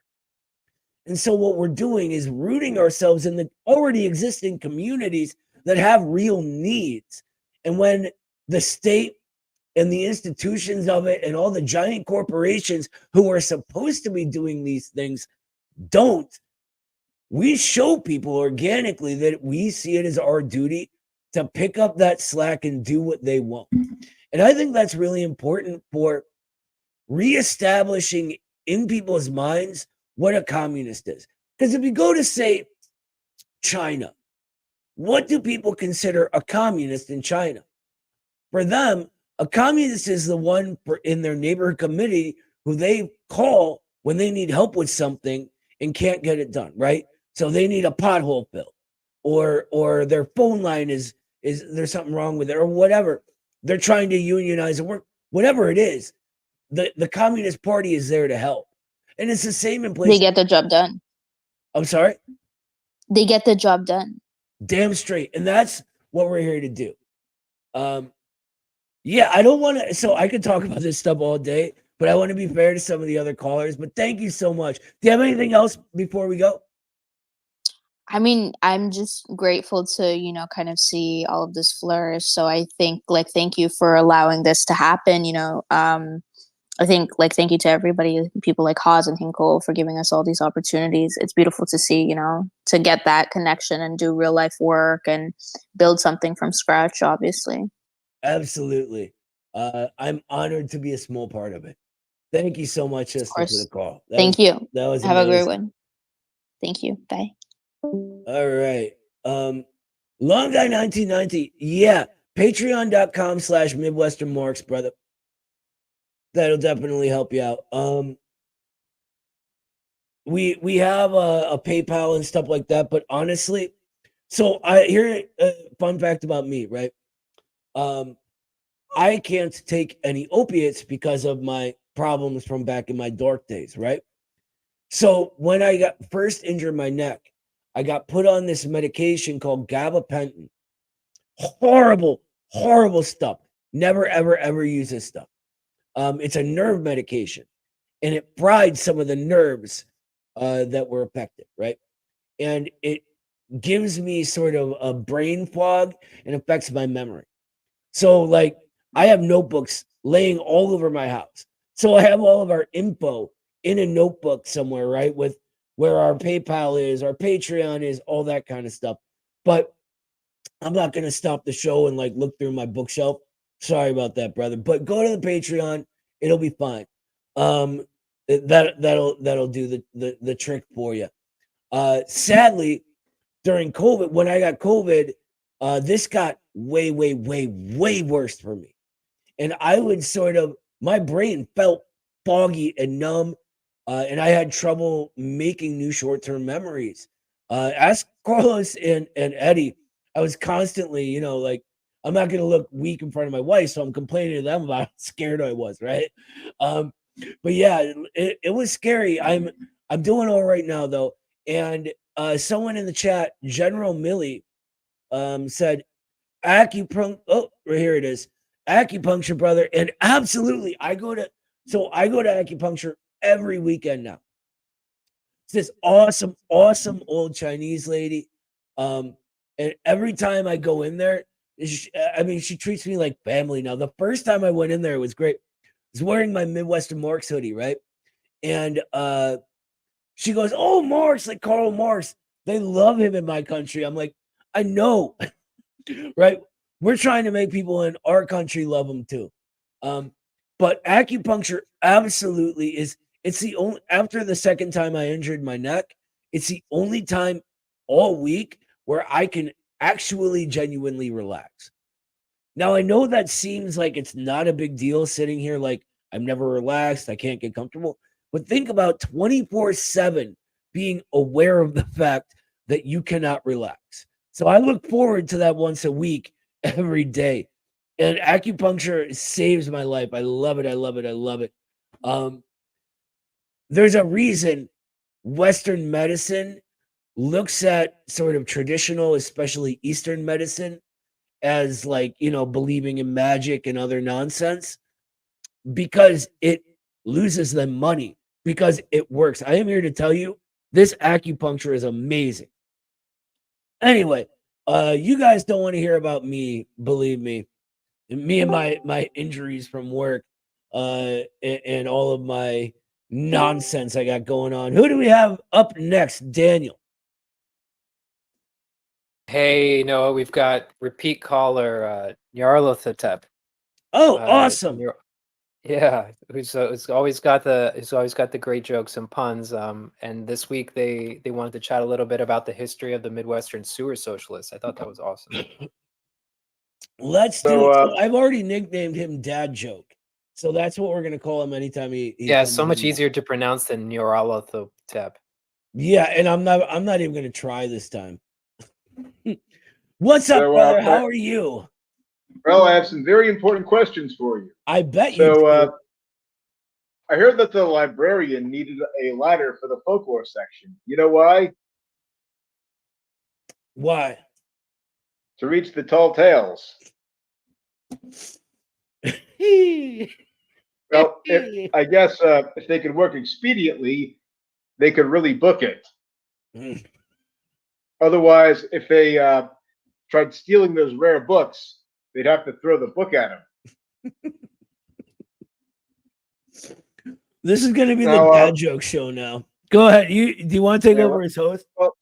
And so what we're doing is rooting ourselves in the already existing communities that have real needs. And when the state and the institutions of it and all the giant corporations who are supposed to be doing these things don't, we show people organically that we see it as our duty to pick up that slack and do what they want. And I think that's really important for reestablishing in people's minds what a communist is. Because if you go to, say, China, what do people consider a communist in China? For them, a communist is the one in their neighborhood committee who they call when they need help with something and can't get it done, right? So they need a pothole filled, or their phone line is there's something wrong with it, or whatever. They're trying to unionize and work, whatever it is. The Communist Party is there to help. And it's the same in places. They get the job done. I'm sorry? They get the job done. Damn straight. And that's what we're here to do. Yeah, I don't want to, so I could talk about this stuff all day, but I want to be fair to some of the other callers. But thank you so much. Do you have anything else before we go? I mean, I'm just grateful to, kind of see all of this flourish. So I think, thank you for allowing this to happen. I think, thank you to everybody, people like Haas and Hinkle, for giving us all these opportunities. It's beautiful to see, to get that connection and do real life work and build something from scratch, obviously. Absolutely. I'm honored to be a small part of it. Thank you so much, Esther, for the call. Thank you. That was Have amazing. a great one. Thank you. Bye. All right. Long guy 1990. Yeah. Patreon.com/MidwesternMarks, brother. That'll definitely help you out. We have a PayPal and stuff like that, but honestly, so here a fun fact about me, right? I can't take any opiates because of my problems from back in my dark days, right? So when I got first injured my neck, I got put on this medication called gabapentin. Horrible, horrible stuff. Never, ever, ever use this stuff. It's a nerve medication, and it fried some of the nerves that were affected, right? And it gives me sort of a brain fog and affects my memory. So, I have notebooks laying all over my house. So I have all of our info in a notebook somewhere, right? With where our PayPal is, our Patreon is, all that kind of stuff. But I'm not going to stop the show and look through my bookshelf. Sorry about that, brother. But go to the Patreon. It'll be fine. That'll do the trick for you. Sadly, during COVID, when I got COVID, this got way, way, way, way worse for me. And I would my brain felt foggy and numb, and I had trouble making new short-term memories. Ask Carlos and Eddie. I was constantly, I'm not going to look weak in front of my wife, so I'm complaining to them about how scared I was, right? But yeah, it was scary. I'm doing all right now, though. And someone in the chat, General Millie, said, acupuncture. Oh, right here it is. Acupuncture, brother. And absolutely, I go to acupuncture every weekend now. It's this awesome, awesome old Chinese lady. And every time I go in there, she treats me like family now. The first time I went in there, it was great. I was wearing my Midwestern Marx hoodie, right? And she goes, "Oh, Marx, like Karl Marx. They love him in my country." I'm like, I know, right? We're trying to make people in our country love him too. But acupuncture absolutely it's the only, after the second time I injured my neck, it's the only time all week where I can actually genuinely relax. Now, I know that seems like it's not a big deal sitting here like I'm never relaxed, I can't get comfortable. But think about 24/7 being aware of the fact that you cannot relax. So I look forward to that once a week, every day. And acupuncture saves my life. I love it. I love it. I love it. There's a reason Western medicine looks at sort of traditional, especially Eastern medicine, as like, believing in magic and other nonsense because it loses them money, because it works. I am here to tell you this acupuncture is amazing. Anyway, you guys don't want to hear about me, believe me. Me and my injuries from work, and all of my nonsense I got going on. Who do we have up next? Daniel. Hey, Noah, we've got repeat caller Nyarlathotep. Oh, awesome. Yeah, who's always got the great jokes and puns. And this week they wanted to chat a little bit about the history of the Midwestern sewer socialists. I thought that was awesome. Let's do it. So I've already nicknamed him Dad Joke. So that's what we're gonna call him anytime he yeah, so much easier to pronounce than Nyarlathotep. Yeah, and I'm not even gonna try this time. What's up, brother? How are you? Well, I have some very important questions for you. I bet you do. I heard that the librarian needed a ladder for the folklore section. You know why? Why? To reach the tall tales. Well, I guess if they could work expediently, they could really book it. Otherwise, if they tried stealing those rare books, they'd have to throw the book at them. This is going to be the Dad Joke show now. Go ahead. Do you want to take over as host? Well,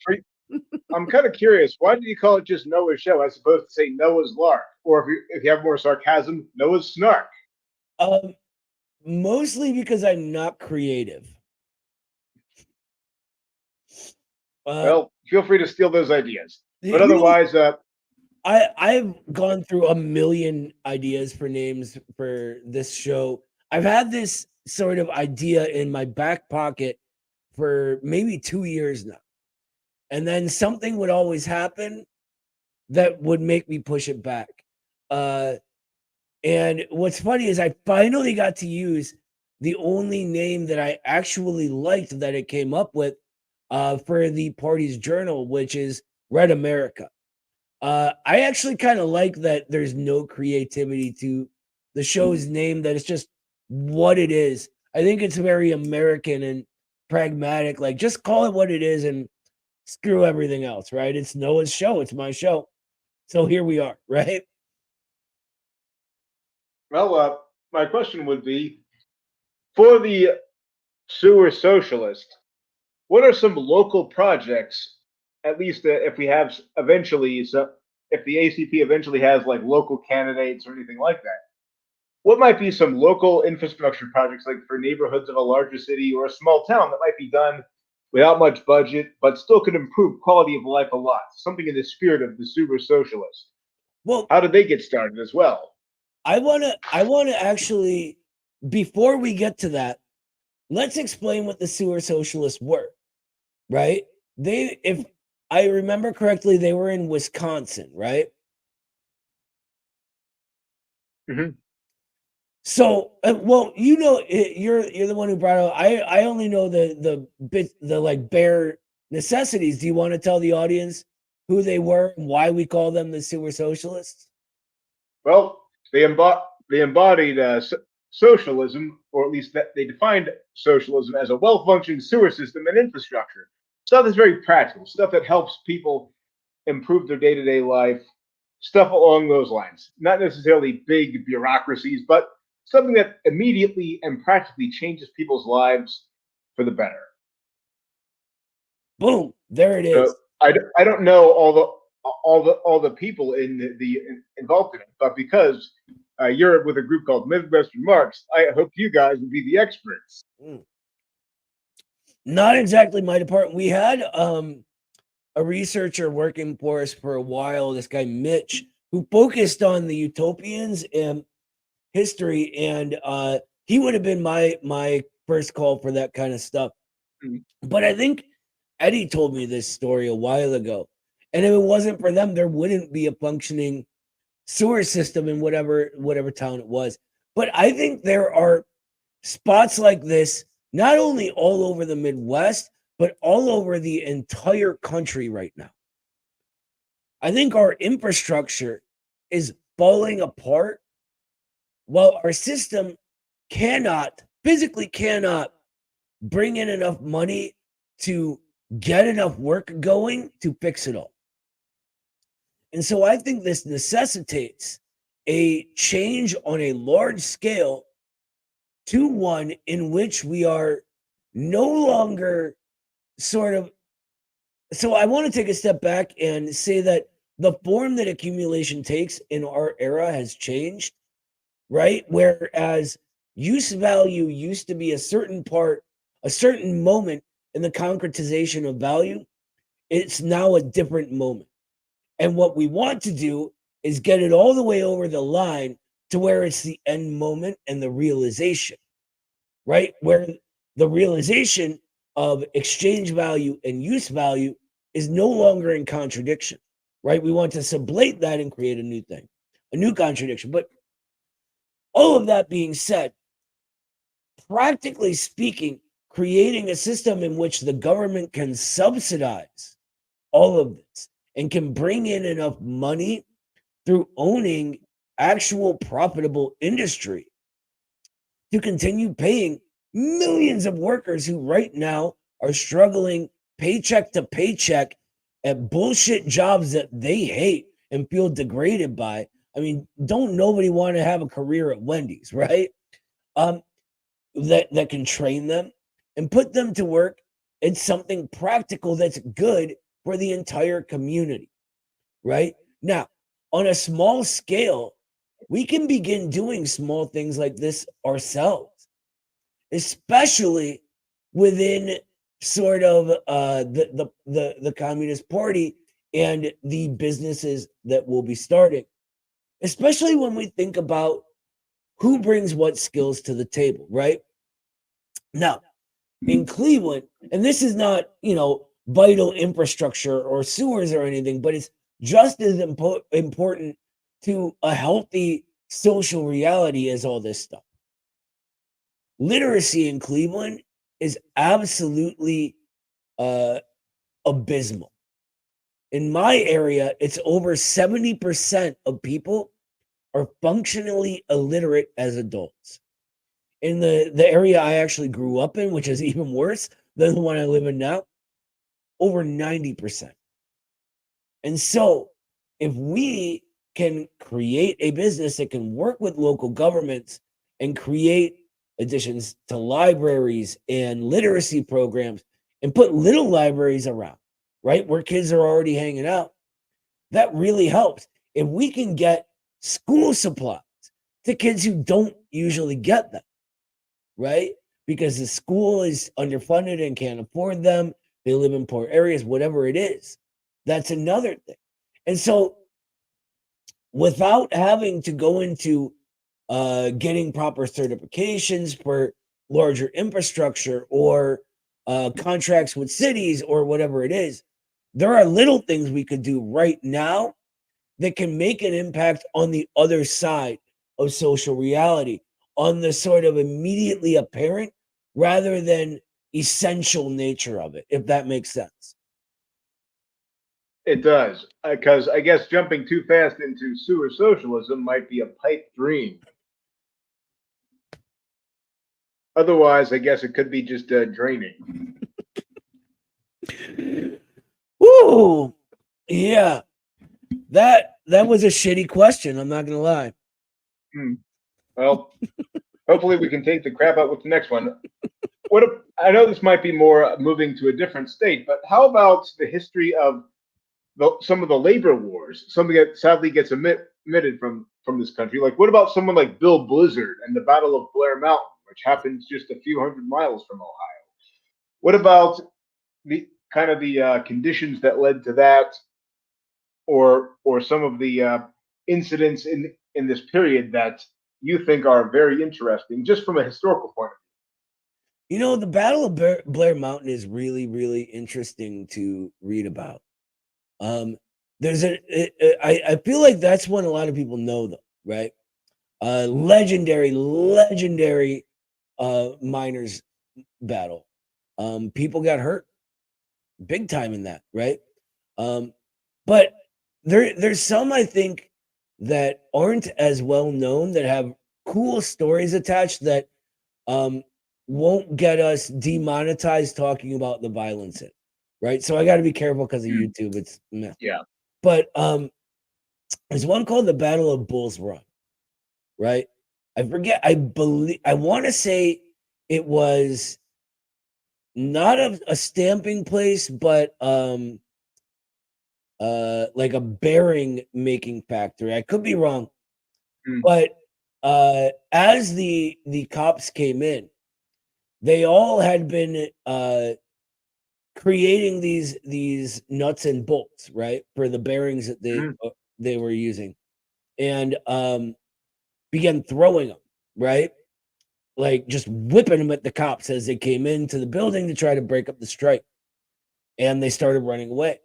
I'm kind of curious. Why did you call it just Noah's show as opposed to say Noah's Lark? Or if you have more sarcasm, Noah's Snark? Mostly because I'm not creative. Well, feel free to steal those ideas. But otherwise, I've gone through a million ideas for names for this show. I've had this sort of idea in my back pocket for maybe 2 years now. And then something would always happen that would make me push it back. And what's funny is I finally got to use the only name that I actually liked that it came up with for the party's journal, which is Red America. I actually kind of like that there's no creativity to the show's name, that it's just what it is. I think it's very American and pragmatic. Like, just call it what it is and screw everything else, right? It's Noah's show. It's my show. So here we are, right? Well, my question would be, for the sewer socialist, what are some local projects, at least if we have eventually, so if the ACP eventually has like local candidates or anything like that, what might be some local infrastructure projects like for neighborhoods of a larger city or a small town that might be done without much budget, but still could improve quality of life a lot? Something in the spirit of the sewer socialist. Well, how did they get started as well? I wanna actually, before we get to that, let's explain what the sewer socialists were, right? If I remember correctly, they were in Wisconsin, right? Mm-hmm. So, well, you're the one who brought up. I only know the like bare necessities. Do you want to tell the audience who they were and why we call them the sewer socialists? Well, they embodied socialism, or at least that they defined socialism as a well-functioning sewer system and infrastructure. Stuff that's very practical, stuff that helps people improve their day-to-day life, stuff along those lines. Not necessarily big bureaucracies, but something that immediately and practically changes people's lives for the better. Boom! There it is. So I don't know all the people involved in it, but because you're with a group called Midwestern Marx, I hope you guys will be the experts. Not exactly my department. We had a researcher working for us for a while. This guy Mitch, who focused on the utopians and history, and he would have been my first call for that kind of stuff. But I think Eddie told me this story a while ago, and if it wasn't for them, there wouldn't be a functioning sewer system in whatever town it was. But I think there are spots like this not only all over the Midwest, but all over the entire country right now. I think our infrastructure is falling apart while our system physically cannot bring in enough money to get enough work going to fix it all. And so I think this necessitates a change on a large scale to one in which we are no longer sort of. So I want to take a step back and say that the form that accumulation takes in our era has changed, right? Whereas use value used to be a certain moment in the concretization of value, it's now a different moment. And what we want to do is get it all the way over the line to where it's the end moment and the realization, right? Where the realization of exchange value and use value is no longer in contradiction, right? We want to sublate that and create a new thing, a new contradiction. But all of that being said, practically speaking, creating a system in which the government can subsidize all of this and can bring in enough money through owning actual profitable industry to continue paying millions of workers who right now are struggling paycheck to paycheck at bullshit jobs that they hate and feel degraded by. I mean, don't nobody want to have a career at Wendy's, right? That can train them and put them to work in something practical that's good for the entire community, right? Now, on a small scale, we can begin doing small things like this ourselves, especially within sort of the Communist Party and the businesses that will be starting, especially when we think about who brings what skills to the table, right? Now, in Cleveland, and this is not, vital infrastructure or sewers or anything, but it's just as important to a healthy social reality as all this stuff. Literacy in Cleveland is absolutely abysmal. In my area, it's over 70% of people are functionally illiterate as adults. In the area I actually grew up in, which is even worse than the one I live in now, over 90%. And so if we can create a business that can work with local governments and create additions to libraries and literacy programs and put little libraries around, right, where kids are already hanging out, that really helps. If we can get school supplies to kids who don't usually get them, right, because the school is underfunded and can't afford them, they live in poor areas, whatever it is, that's another thing. And so without having to go into getting proper certifications for larger infrastructure or contracts with cities or whatever it is, there are little things we could do right now that can make an impact on the other side of social reality, on the sort of immediately apparent rather than essential nature of it, if that makes sense. It does, because I guess jumping too fast into sewer socialism might be a pipe dream. Otherwise, I guess it could be just draining. Ooh, yeah, that was a shitty question. I'm not gonna lie. Well, hopefully we can take the crap out with the next one. I know this might be more moving to a different state, but how about the history of some of the labor wars? Something that sadly gets omitted from this country. Like, what about someone like Bill Blizzard and the Battle of Blair Mountain, which happens just a few hundred miles from Ohio? What about the kind of the conditions that led to that, or some of the incidents in this period that you think are very interesting, just from a historical point of You know, the Battle of Blair Mountain is really, really interesting to read about. There's I feel like that's one a lot of people know, though, right? Legendary miners battle. People got hurt big time in that, right? But there's some, I think, that aren't as well known, that have cool stories attached, that won't get us demonetized talking about the violence, right? So I got to be careful because of YouTube. It's meh. Yeah. But there's one called the Battle of Bulls Run, right? I forget. I want to say it was not a stamping place, but like a bearing making factory. I could be wrong, but as the cops came in, they all had been creating these nuts and bolts, right, for the bearings that they were using, and began throwing them, right, like just whipping them at the cops as they came into the building to try to break up the strike, and they started running away.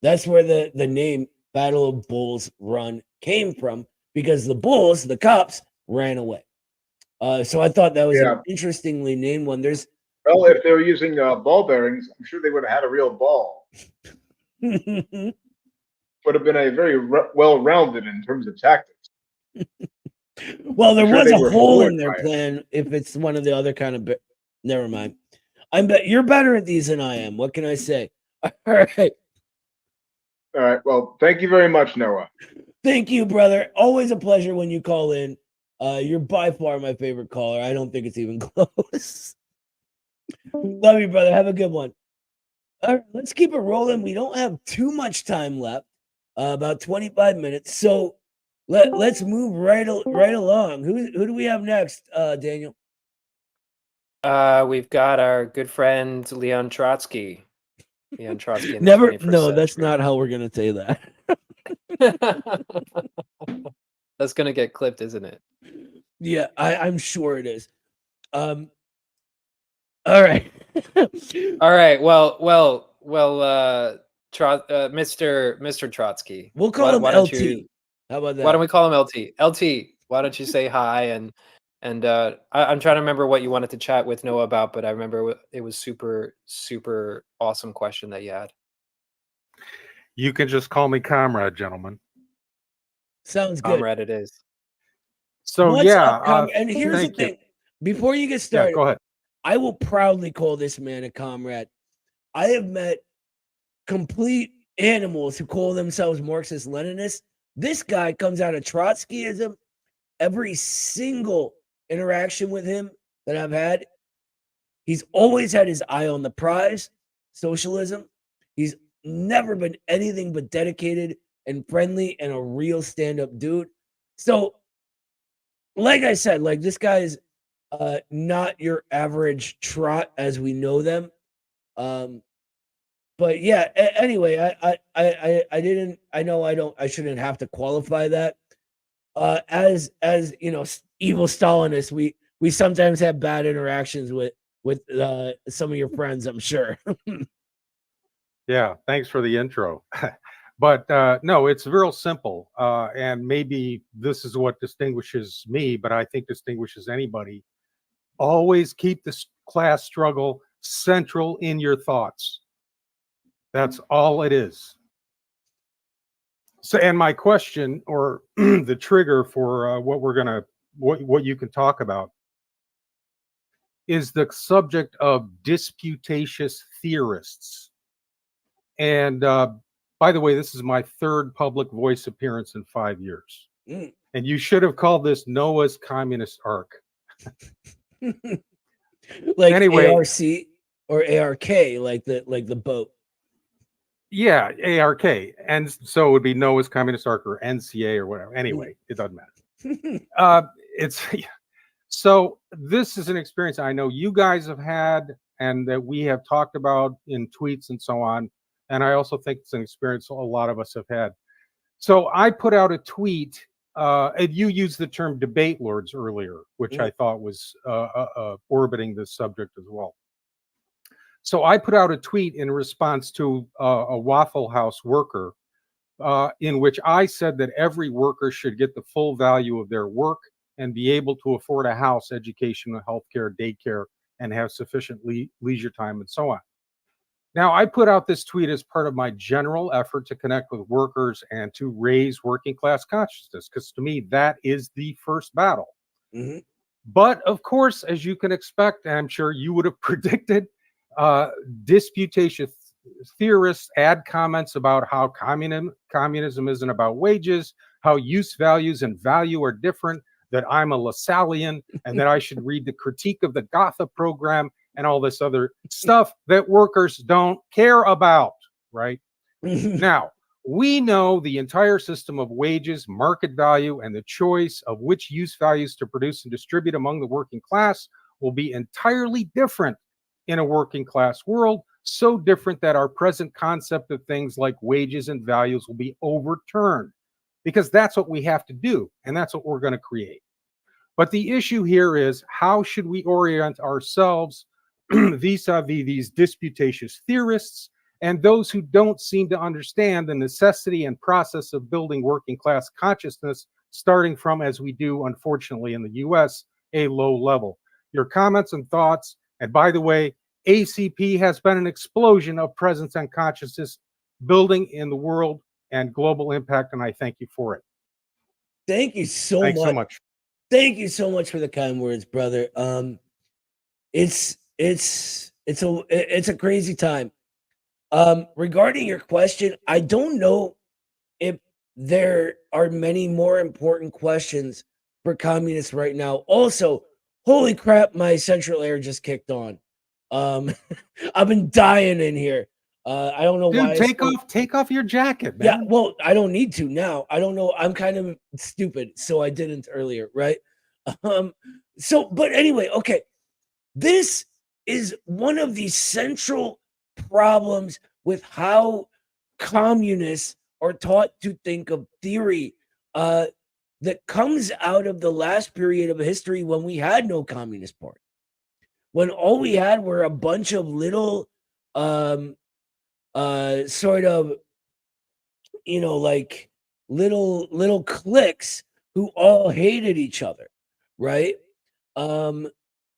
That's where the name Battle of Bulls Run came from, because the bulls, the cops, ran away. So I thought that was an interestingly named one. There's Well, if they were using ball bearings, I'm sure they would have had a real ball. Would have been a very well-rounded in terms of tactics. Well, there was a hole in their plan. If it's one of the other kind of, never mind. I bet you're better at these than I am. What can I say? All right. All right. Well, thank you very much, Noah. Thank you, brother. Always a pleasure when you call in. You're by far my favorite caller. I don't think it's even close. Love you, brother. Have a good one. All right, let's keep it rolling. We don't have too much time left. About 25 minutes. So let's move right along. Who do we have next, Daniel? We've got our good friend Leon Trotsky. Leon Trotsky in the Never. 21st No, that's century. not how we're gonna say that. That's gonna get clipped, isn't it? Yeah, I'm sure it is. All right. All right. Well. Mr. Trotsky. We'll call him why LT. Don't you, How about that? why don't we call him LT? LT. Why don't you say hi and I'm trying to remember what you wanted to chat with Noah about, but I remember it was super awesome question that you had. You can just call me comrade, gentlemen. Sounds good. Comrade it is. So What's up, and here's the thank thing. you. Before you get started, Yeah, go ahead. I will proudly call this man a comrade. I have met complete animals who call themselves Marxist-Leninists. This guy comes out of Trotskyism. Every single interaction with him that I've had, he's always had his eye on the prize, socialism. He's never been anything but dedicated and friendly and a real stand-up dude. So, like I said, like this guy is not your average trot as we know them. But yeah, anyway, I shouldn't have to qualify that. As you know, evil Stalinists, we sometimes have bad interactions with some of your friends, I'm sure. Yeah, thanks for the intro. But no, it's real simple. And maybe this is what distinguishes me, but I think distinguishes anybody. Always keep this class struggle central in your thoughts. That's all it is. So, and my question, or the trigger for what you can talk about, is the subject of disputatious theorists. And by the way, this is my third public voice appearance in 5 years. And you should have called this Noah's Communist Arc. Like anyway, ARC or ARK, like the boat. Yeah, ARK. And so it would be Noah's Communist Arc or NCA or whatever. Anyway, it doesn't matter. So this is an experience I know you guys have had and that we have talked about in tweets and so on. And I also think it's an experience a lot of us have had. So I put out a tweet, and you used the term debate lords earlier, which I thought was orbiting this subject as well. So I put out a tweet in response to a Waffle House worker, in which I said that every worker should get the full value of their work and be able to afford a house, education, healthcare, daycare, and have sufficient leisure time and so on. Now, I put out this tweet as part of my general effort to connect with workers and to raise working class consciousness, because to me, that is the first battle. Mm-hmm. But of course, as you can expect, and I'm sure you would have predicted, disputatious theorists add comments about how communism isn't about wages, how use values and value are different, that I'm a Lassallean, and that I should read the critique of the Gotha program and all this other stuff that workers don't care about, right? Now, we know the entire system of wages, market value, and the choice of which use values to produce and distribute among the working class will be entirely different in a working class world, so different that our present concept of things like wages and values will be overturned, because that's what we have to do, and that's what we're going to create. But the issue here is, how should we orient ourselves vis-a-vis these disputatious theorists and those who don't seem to understand the necessity and process of building working class consciousness, starting from, as we do, unfortunately, in the US, a low level? Your comments and thoughts. And by the way, ACP has been an explosion of presence and consciousness building in the world and global impact, and I thank you for it. Thank you so Thanks much. so much. Thank you so much for the kind words, brother. It's a crazy time. Regarding your question, I don't know if there are many more important questions for communists right now. Also, holy crap, my central air just kicked on. I've been dying in here. I don't know why. Dude, take off your jacket, man. Yeah, well, I don't need to now. I don't know. I'm kind of stupid, so I didn't earlier, right? But anyway, okay. This is one of the central problems with how communists are taught to think of theory, that comes out of the last period of history when we had no communist party, when all we had were a bunch of little sort of, like little cliques who all hated each other, right?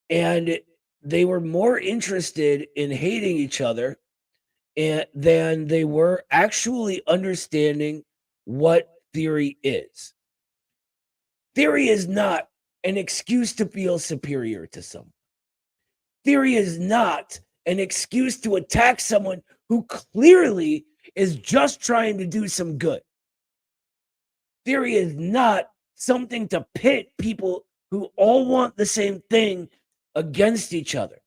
And they were more interested in hating each other than they were actually understanding what theory is. Theory is not an excuse to feel superior to someone. Theory is not an excuse to attack someone who clearly is just trying to do some good. Theory is not something to pit people who all want the same thing against each other.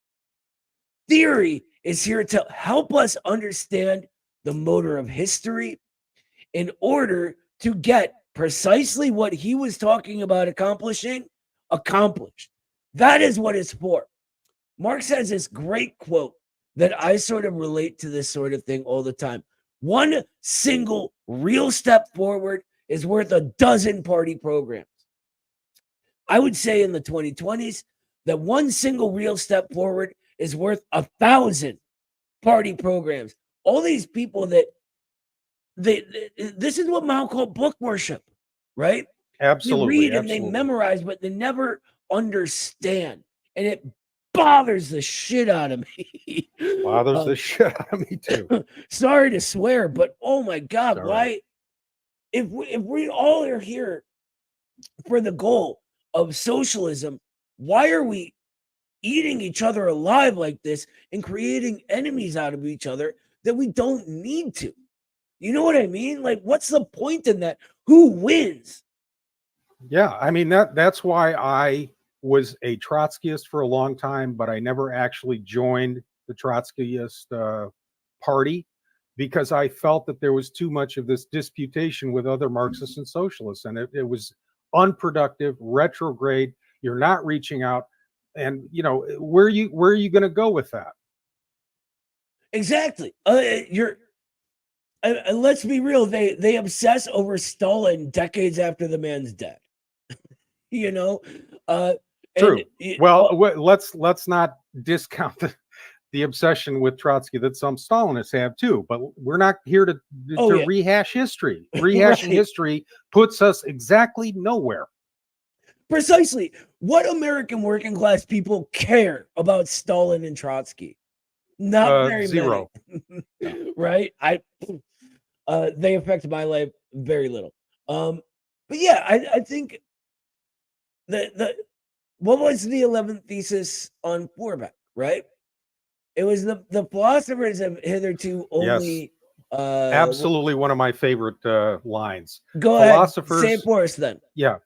Theory is here to help us understand the motor of history in order to get precisely what he was talking about accomplishing accomplished. That is what it's for. Marx has this great quote that I sort of relate to this sort of thing all the time. One single real step forward is worth a dozen party programs. I would say in the 2020s that one single real step forward is worth 1,000 party programs. All these people that this is what Mao called book worship, right? Absolutely. They read and they memorize, but they never understand. And it bothers the shit out of me. Bothers the shit out of me too. Sorry to swear, but oh my God, Sorry. why? If we all are here for the goal of socialism, why are we eating each other alive like this and creating enemies out of each other that we don't need to? You know what I mean? Like, what's the point in that? Who wins? Yeah, I mean that's why I was a Trotskyist for a long time, but I never actually joined the Trotskyist party, because I felt that there was too much of this disputation with other Marxists and socialists, and it was unproductive, retrograde. You're not reaching out, and where are you going to go with that? Exactly. And let's be real, they obsess over Stalin decades after the man's dead. You know, True. and Well, let's not discount the obsession with Trotsky that some Stalinists have too. But we're not here to Oh, yeah. rehash history. Rehashing Right. history puts us exactly nowhere. Precisely. What American working class people care about Stalin and Trotsky? Not very Zero. many. Right? They affect my life very little. But yeah, I think the what was the 11th thesis on Feuerbach, right? It was the philosophers have hitherto only Absolutely one of my favorite lines. Go Philosophers, ahead. Say it for us then. Yeah.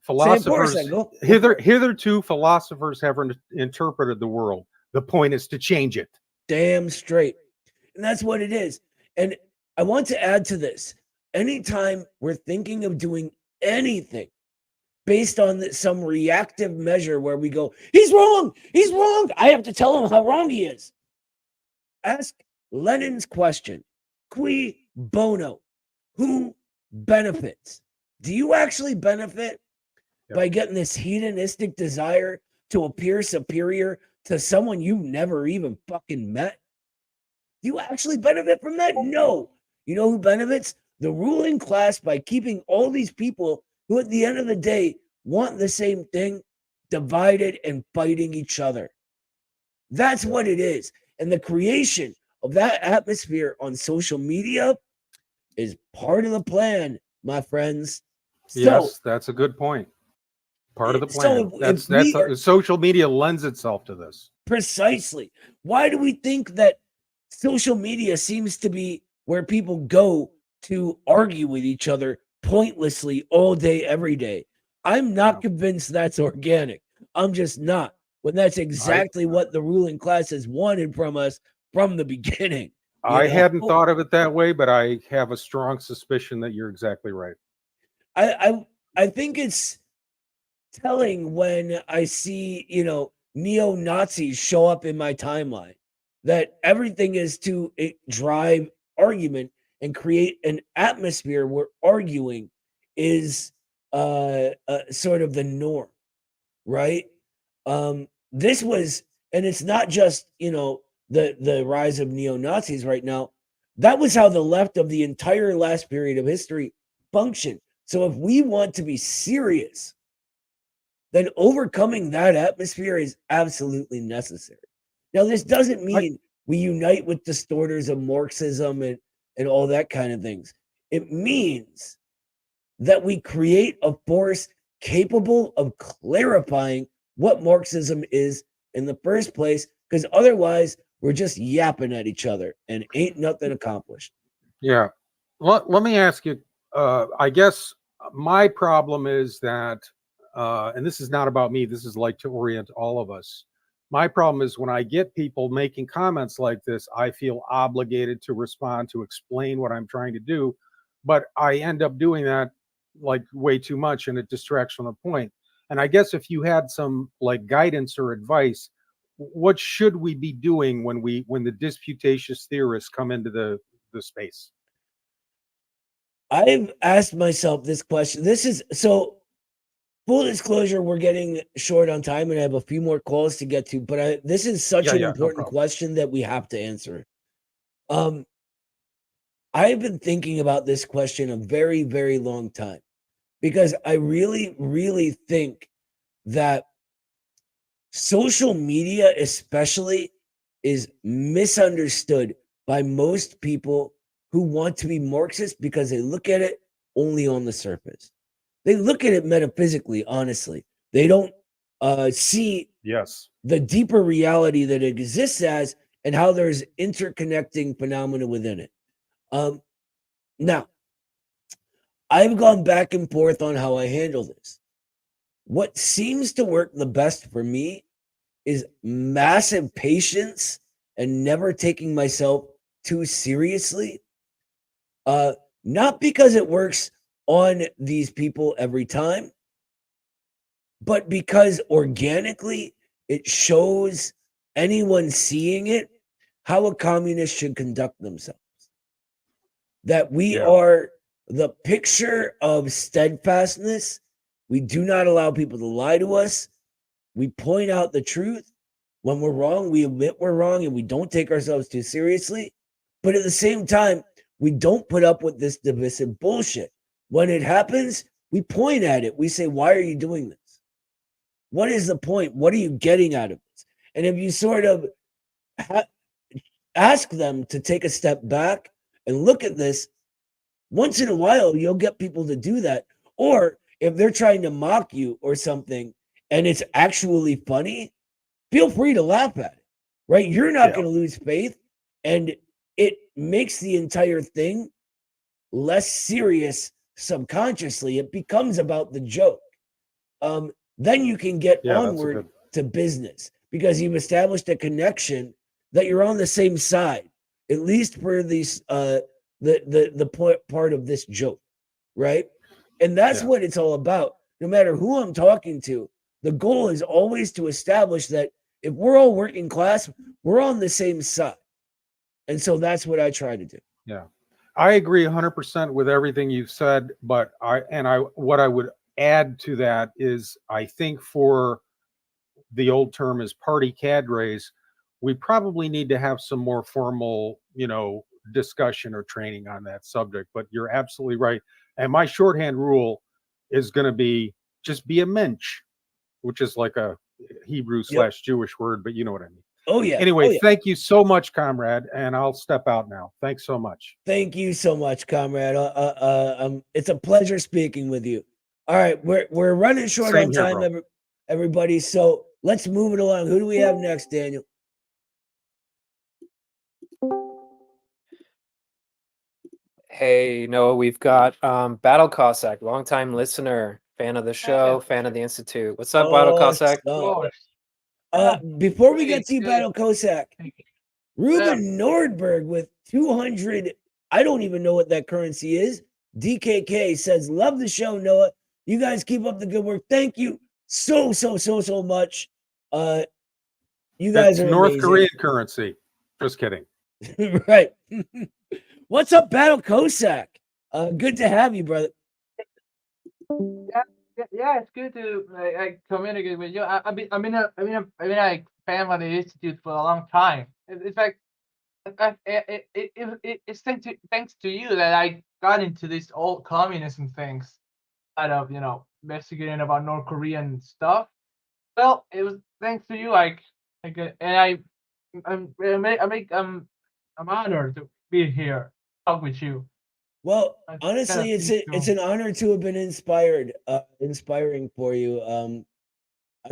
Say it for us Philosophers, then. Go. hitherto philosophers have interpreted the world. The point is to change it. Damn straight. And that's what it is. And I want to add to this. Anytime we're thinking of doing anything based on some reactive measure where we go, he's wrong, I have to tell him how wrong he is. Ask Lenin's question, cui bono, who benefits? Do you actually benefit by getting this hedonistic desire to appear superior to someone you've never even fucking met? Do you actually benefit from that? No. You know who benefits? The ruling class, by keeping all these people who at the end of the day want the same thing divided and fighting each other. That's what it is. And the creation of that atmosphere on social media is part of the plan, my friends. Yes, that's a good point. Part of the plan. Social media lends itself to this. Precisely. Why do we think that social media seems to be where people go to argue with each other pointlessly all day, every day? I'm not convinced that's organic. I'm just not. When that's exactly what the ruling class has wanted from us from the beginning. I hadn't thought of it that way, but I have a strong suspicion that you're exactly right. I think it's telling when I see, neo-Nazis show up in my timeline, that everything is to drive argument and create an atmosphere where arguing is sort of the norm, right? This was, and it's not just, the rise of neo-Nazis right now. That was how the left of the entire last period of history functioned. So if we want to be serious, then overcoming that atmosphere is absolutely necessary. Now, this doesn't mean we unite with distorters of Marxism and all that kind of things. It means that we create a force capable of clarifying what Marxism is in the first place, because otherwise we're just yapping at each other and ain't nothing accomplished. Yeah. Let me ask you, I guess my problem is that, and this is not about me, this is like to orient all of us. My problem is when I get people making comments like this, I feel obligated to respond, to explain what I'm trying to do, but I end up doing that like way too much and it distracts from the point. And I guess if you had some like guidance or advice, what should we be doing when the disputatious theorists come into the space? I've asked myself this question. This is so full disclosure, we're getting short on time and I have a few more calls to get to, but this is such an important question that we have to answer. I've been thinking about this question a very, very long time because I really, really think that social media especially is misunderstood by most people who want to be Marxist because they look at it only on the surface. They look at it metaphysically, honestly. They don't see the deeper reality that it exists as and how there's interconnecting phenomena within it. Now, I've gone back and forth on how I handle this. What seems to work the best for me is massive patience and never taking myself too seriously. Not because it works on these people every time, but because organically it shows anyone seeing it how a communist should conduct themselves. that we Yeah. are the picture of steadfastness. We do not allow people to lie to us. We point out the truth. When we're wrong, we admit we're wrong and we don't take ourselves too seriously. But at the same time, we don't put up with this divisive bullshit. When it happens, we point at it. We say, why are you doing this? What is the point? What are you getting out of this? And if you sort of ask them to take a step back and look at this, once in a while, you'll get people to do that. Or if they're trying to mock you or something and it's actually funny, feel free to laugh at it, right? You're not going to lose faith. And it makes the entire thing less serious subconsciously. It becomes about the joke. Then you can get onward to business because you've established a connection that you're on the same side, at least for these the part of this joke, right? And that's what it's all about. No matter who I'm talking to, the goal is always to establish that if we're all working class, we're on the same side. And so that's what I try to do. Yeah. I agree 100% with everything you've said, but what I would add to that is I think for the old term is party cadres, we probably need to have some more formal, discussion or training on that subject. But you're absolutely right. And my shorthand rule is going to be just be a mensch, which is like a Hebrew / Jewish word, but you know what I mean. Oh, yeah. Anyway, thank you so much, comrade. And I'll step out now. Thanks so much. Thank you so much, comrade. It's a pleasure speaking with you. All right. We're running short on time, everybody. So let's move it along. Who do we have next, Daniel? Hey, Noah, we've got Battle Cossack, longtime listener, fan of the show, fan of the Institute. What's up, Battle Cossack? Before we get to you, Battle Cossack, Ruben Nordberg with 200, I don't even know what that currency is. DKK says, love the show, Noah. You guys keep up the good work. Thank you so much. You guys are North amazing. Korean currency. Just kidding. Right. What's up, Battle Cossack? Good to have you, brother. Yeah, it's good to communicate with you. I've been a fan of the Institute for a long time. In fact, it's thanks to you that I got into this old communism things, kind of investigating about North Korean stuff. Well, it was thanks to you. I'm honored to be here, talk with you. Well, honestly, it's an honor to have been inspiring for you. I'm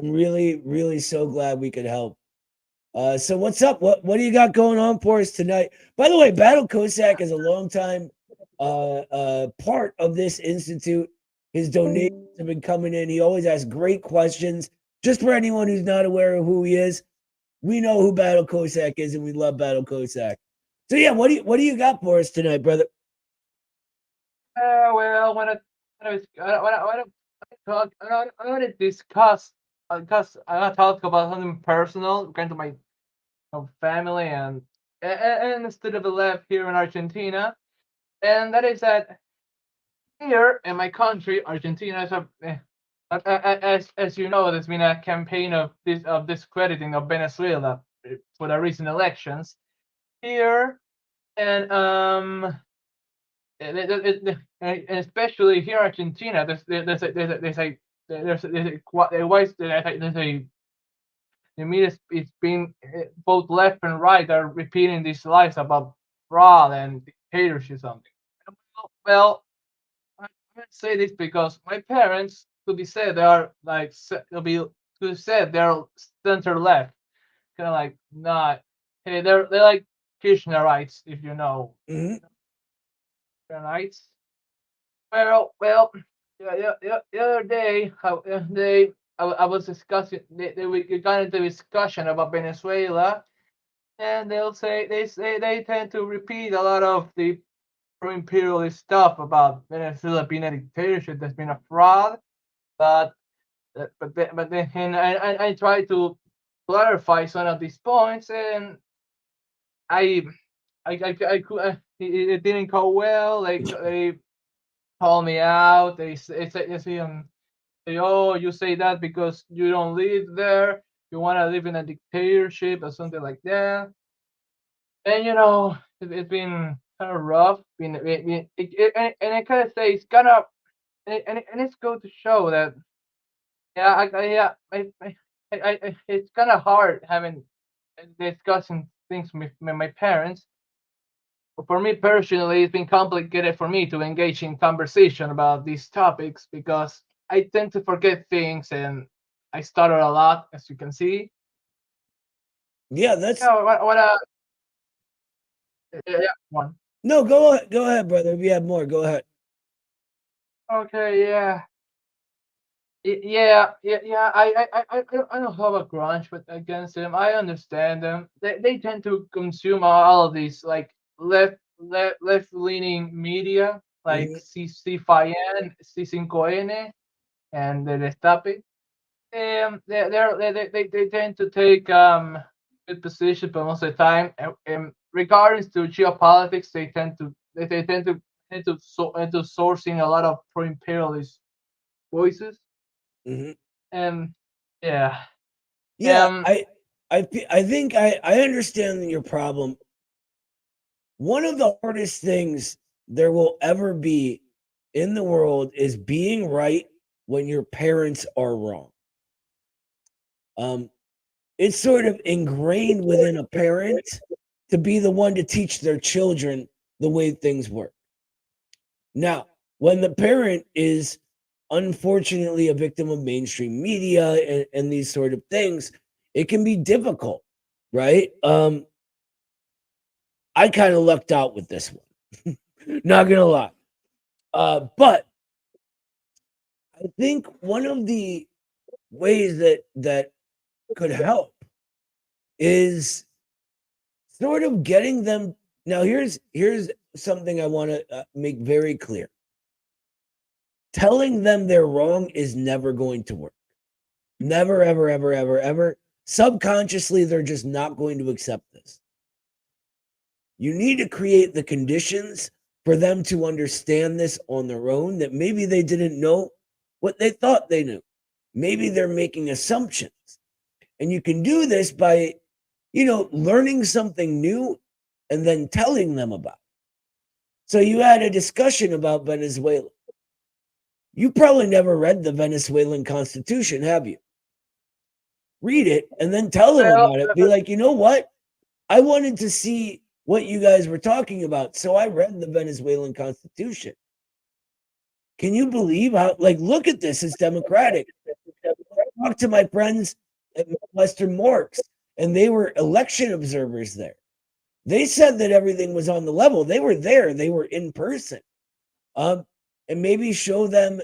really so glad we could help. So what's up? What do you got going on for us tonight? By the way, Battle Cossack is a long time part of this institute. His donations have been coming in. He always asks great questions. Just for anyone who's not aware of who he is, we know who Battle Cossack is, and we love Battle Cossack. So yeah, what do you got for us tonight, brother? Well, when I want to discuss, because I want to talk about something personal, kind of my family and instead of live here in Argentina, and that is that here in my country, Argentina is as you know, there's been a campaign of discrediting of Venezuela for the recent elections here, and especially here in Argentina, there's the media is being both left and right are repeating these lies about fraud and dictatorship something. Well, I'm gonna say this because my parents could be said they are like they're center left, kind of like not. Hey, they're like Kirchnerites, if you know. Kirchnerites. Well, the other day, I was discussing. We got into discussion about Venezuela, and they tend to repeat a lot of the pro-imperialist stuff about Venezuela being a dictatorship that's been a fraud. But then I try to clarify some of these points, and I it didn't go well. They call me out. They say oh, you say that because you don't live there. You want to live in a dictatorship or something like that. And it's been kind of rough. And I kind of say it's kind of and it's good to show that yeah, it's kind of hard having discussing things with my parents. But for me personally, it's been complicated for me to engage in conversation about these topics because I tend to forget things and I stutter a lot, as you can see. Yeah, that's What yeah, one. no. Go ahead, brother. If you have more, go ahead. Okay, yeah. Yeah. I don't have a grudge with against them. I understand them. They tend to consume all of these like left leaning media like Mhm. C5N, C5N, and the Destape. They tend to take good position, but most of the time, regarding to geopolitics, they tend to into sourcing a lot of pro-imperialist voices. Mhm. And yeah, Yeah, um, I think I understand your problem. One of the hardest things there will ever be in the world is being right when your parents are wrong. Um, it's sort of ingrained within a parent to be the one to teach their children the way things work. Now, when the parent is unfortunately a victim of mainstream media and these sort of things, it can be difficult, right? I kind of lucked out with this one, not gonna lie. But I think one of the ways that could help is sort of getting them. Now, here's something I want to make very clear. Telling them they're wrong is never going to work. Never, ever, ever, ever, ever. Subconsciously, they're just not going to accept this. You need to create the conditions for them to understand this on their own, that maybe they didn't know what they thought they knew. Maybe they're making assumptions. And you can do this by, learning something new and then telling them about it. So you had a discussion about Venezuela. You probably never read the Venezuelan Constitution, have you? Read it and then tell them well, about it. Be like, you know what? I wanted to see what you guys were talking about, so I read the Venezuelan Constitution. Can you believe how, like, look at this, it's democratic. I talked to my friends at Western Marks, and they were election observers there. They said that everything was on the level. They were there, they were in person. Um, and maybe show them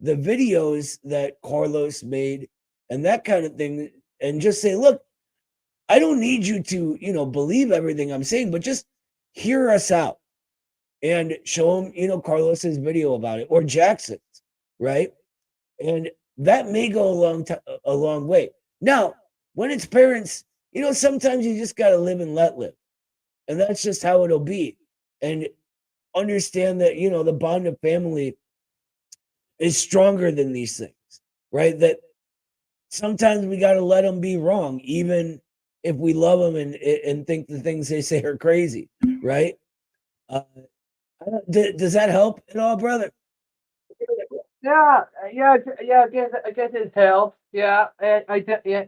the videos that Carlos made and that kind of thing, and just say, look, I don't need you to, believe everything I'm saying, but just hear us out and show them, Carlos's video about it or Jackson's, right? And that may go a long way. Now, when it's parents, sometimes you just got to live and let live, and that's just how it'll be. And understand that the bond of family is stronger than these things, right? That sometimes we got to let them be wrong, even if we love them and think the things they say are crazy, right? Uh, does that help at all, brother? yeah. I guess it helps. Yeah, yeah.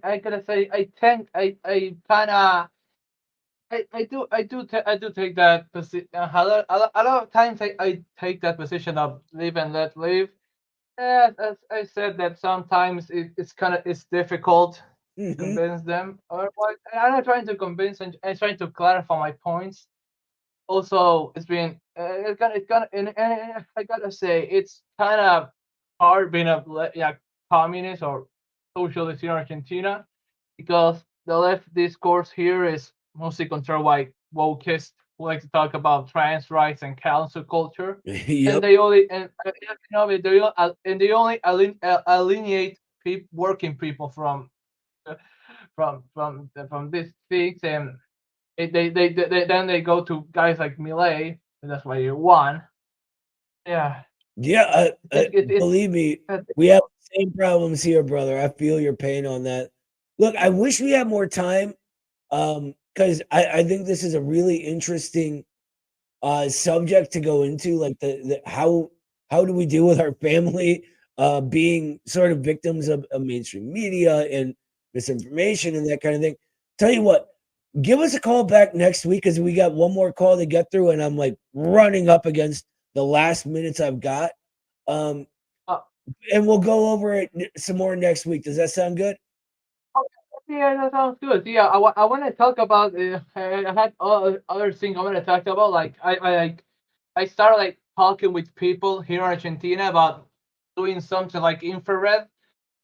I gotta say, I think I kind of. I do take that position. A lot of times I take that position of live and let live. As I said, that sometimes it's difficult to Hmm. convince them. Or what? I'm not trying to convince, and I'm trying to clarify my points. Also, it's been and I gotta say it's kind of hard being yeah, communist or socialist in Argentina because the left discourse here is mostly controlled by wokeists who like to talk about trans rights and cancel culture, and Yep. they only and they only alienate working people from these things, Then they go to guys like Millet, and that's why you won. Yeah. Yeah, It believe me, we have the same problems here, brother. I feel your pain on that. Look, I wish we had more time, because I think this is a really interesting subject to go into, like the how do we deal with our family being sort of victims of mainstream media and misinformation and that kind of thing. Tell you what, give us a call back next week because we got one more call to get through, and I'm like running up against the last minutes I've got. Um, uh, and we'll go over it some more next week. Does that sound good? yeah, that sounds good. Yeah, I want to talk about. I had other things I want to talk about. Like I started like talking with people here in Argentina about doing something like infrared.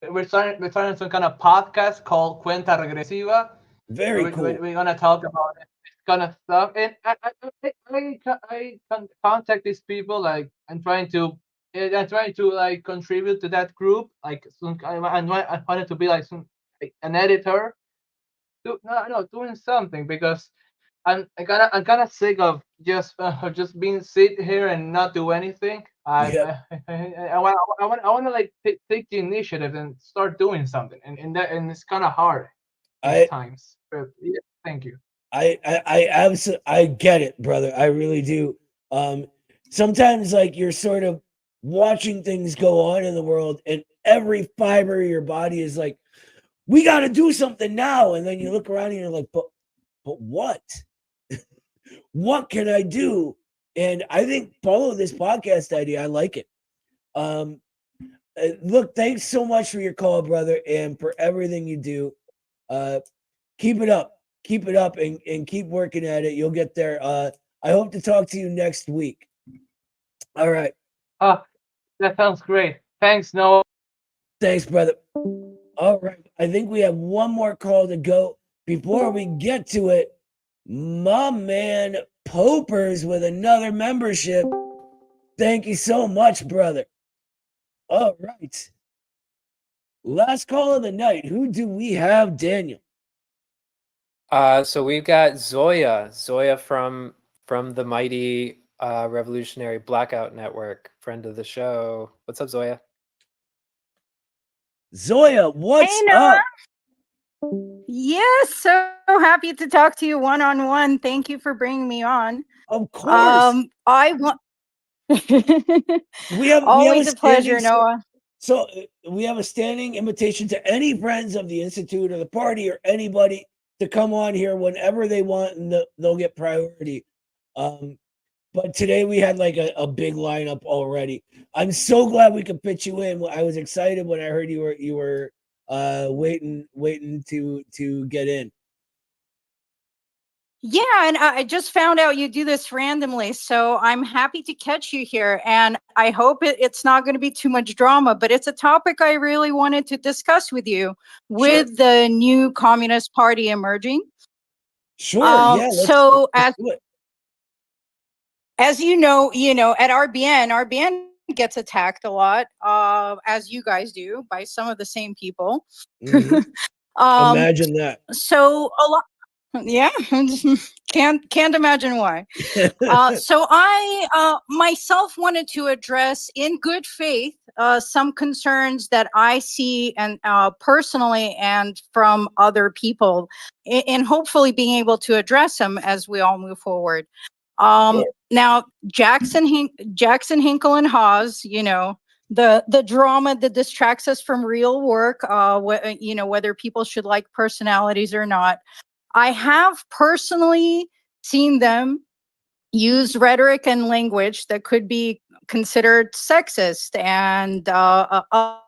We're starting some kind of podcast called Cuenta Regresiva. Very cool. We're gonna talk about this kind of stuff, and I contact these people like I'm trying to like contribute to that group. Like I wanted to be like an editor. No, doing something because I'm kind of sick of just being sit here and not do anything. Yep. I want to like take the initiative and start doing something, and it's kind of hard these I times. But yeah, thank you. I absolutely I get it, brother. I really do. Sometimes like you're sort of watching things go on in the world, and every fiber of your body is like, we got to do something now. And then you look around and you're like, but what? What can I do? And I think follow this podcast idea. I like it. Um, Look, thanks so much for your call, brother, and for everything you do. Uh, Keep it up. Keep it up and keep working at it. You'll get there. I hope to talk to you next week. All right. Oh, that sounds great. Thanks, Noah. Thanks, brother. All right. I think we have one more call to go. Before we get to it, my man Popers with another membership. Thank you so much, brother. All right. Last call of the night. Who do we have, Daniel? So we've got Zoya from the mighty Revolutionary Blackout Network, friend of the show. What's up, Zoya? Zoya, what's Hey, Noah. up? Yes, so happy to talk to you one on one. Thank you for bringing me on. Of course. I want. We have Always a pleasure, standing Noah. So we have a standing invitation to any friends of the Institute or the party or anybody to come on here whenever they want, and they'll get priority. But today we had like a big lineup already. I'm so glad we could fit you in. I was excited when I heard you were waiting to get in. Yeah, and I just found out you do this randomly, so I'm happy to catch you here. And I hope it's not going to be too much drama, but it's a topic I really wanted to discuss with you with the new Communist Party emerging. Sure. Yeah. So let's do it. as you know, at RBN gets attacked a lot, as you guys do, by some of the same people. Mhm. Imagine that. So a lot. Yeah, can't imagine why. So I myself wanted to address in good faith some concerns that I see and personally and from other people, and hopefully being able to address them as we all move forward. Now Jackson Hinkle and Hawes, the drama that distracts us from real work, whether people should like personalities or not. I have personally seen them use rhetoric and language that could be considered sexist and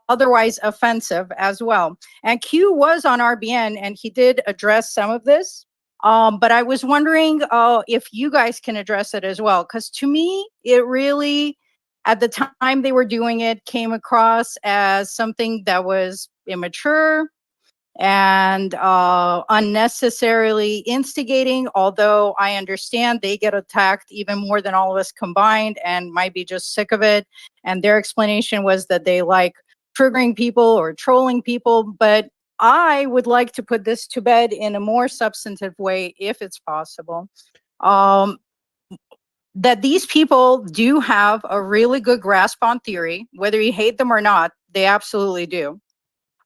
otherwise offensive as well. And Q was on RBN and he did address some of this. But I was wondering if you guys can address it as well. Because to me, it really, at the time they were doing it, came across as something that was immature and unnecessarily instigating, although I understand they get attacked even more than all of us combined and might be just sick of it. And their explanation was that they like triggering people or trolling people. But I would like to put this to bed in a more substantive way, if it's possible. That these people do have a really good grasp on theory, whether you hate them or not, they absolutely do.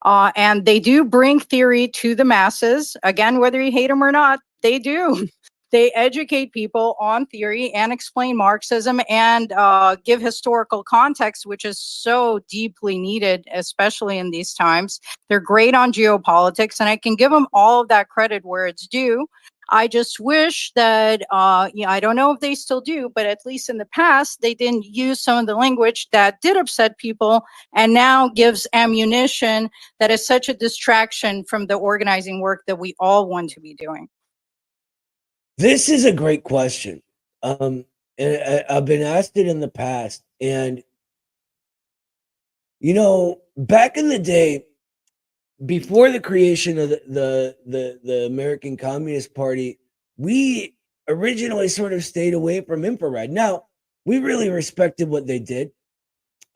And they do bring theory to the masses. Again, whether you hate them or not, they do. They educate people on theory and explain Marxism and give historical context, which is so deeply needed, especially in these times. They're great on geopolitics, and I can give them all of that credit where it's due. I just wish that, I don't know if they still do, but at least in the past, they didn't use some of the language that did upset people and now gives ammunition that is such a distraction from the organizing work that we all want to be doing. This is a great question. And I've been asked it in the past. And, back in the day, before the creation of the American Communist Party, we originally sort of stayed away from infrared. Now, we really respected what they did.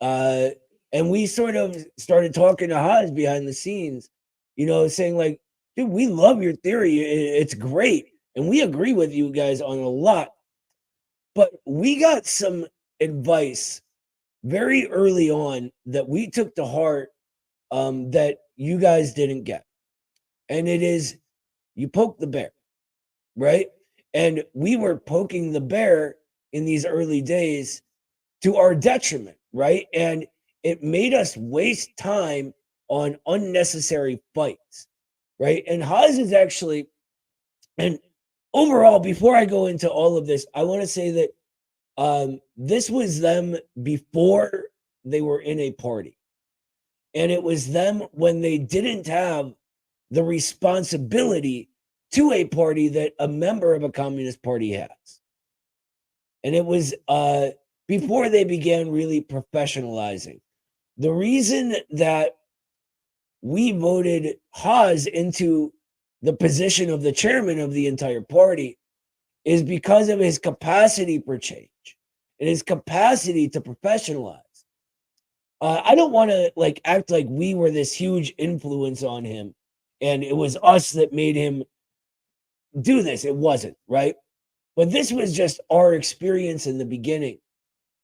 And we sort of started talking to Haas behind the scenes, saying like, dude, we love your theory. It's great. And we agree with you guys on a lot. But we got some advice very early on that we took to heart, that you guys didn't get. And it is, you poke the bear, right? And we were poking the bear in these early days to our detriment, right? And it made us waste time on unnecessary fights, right? And Haas is actually, and overall, before I go into all of this, I want to say that this was them before they were in a party. And it was them when they didn't have the responsibility to a party that a member of a communist party has. And it was before they began really professionalizing. The reason that we voted Haas into the position of the chairman of the entire party is because of his capacity for change and his capacity to professionalize. I don't want to act like we were this huge influence on him and it was us that made him do this. It wasn't, right? But this was just our experience in the beginning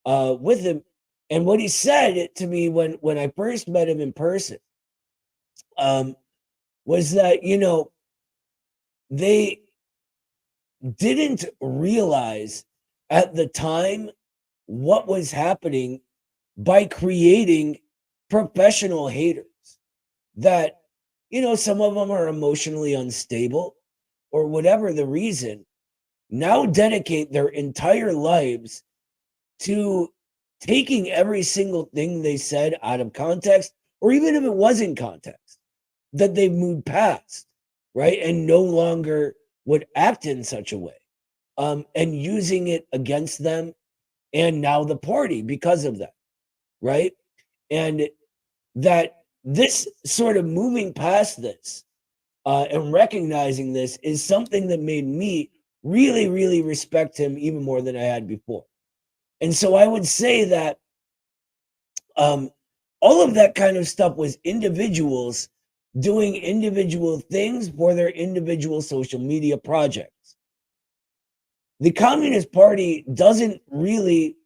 with him. And what he said to me when I first met him in person was that, they didn't realize at the time what was happening by creating professional haters. That, some of them are emotionally unstable or whatever the reason, now dedicate their entire lives to taking every single thing they said out of context, or even if it was in context, that they've moved past, right? And no longer would act in such a way, and using it against them and now the party because of that, right? And that this sort of moving past this and recognizing this is something that made me really, really respect him even more than I had before. And so I would say that all of that kind of stuff was individuals doing individual things for their individual social media projects. The Communist Party doesn't really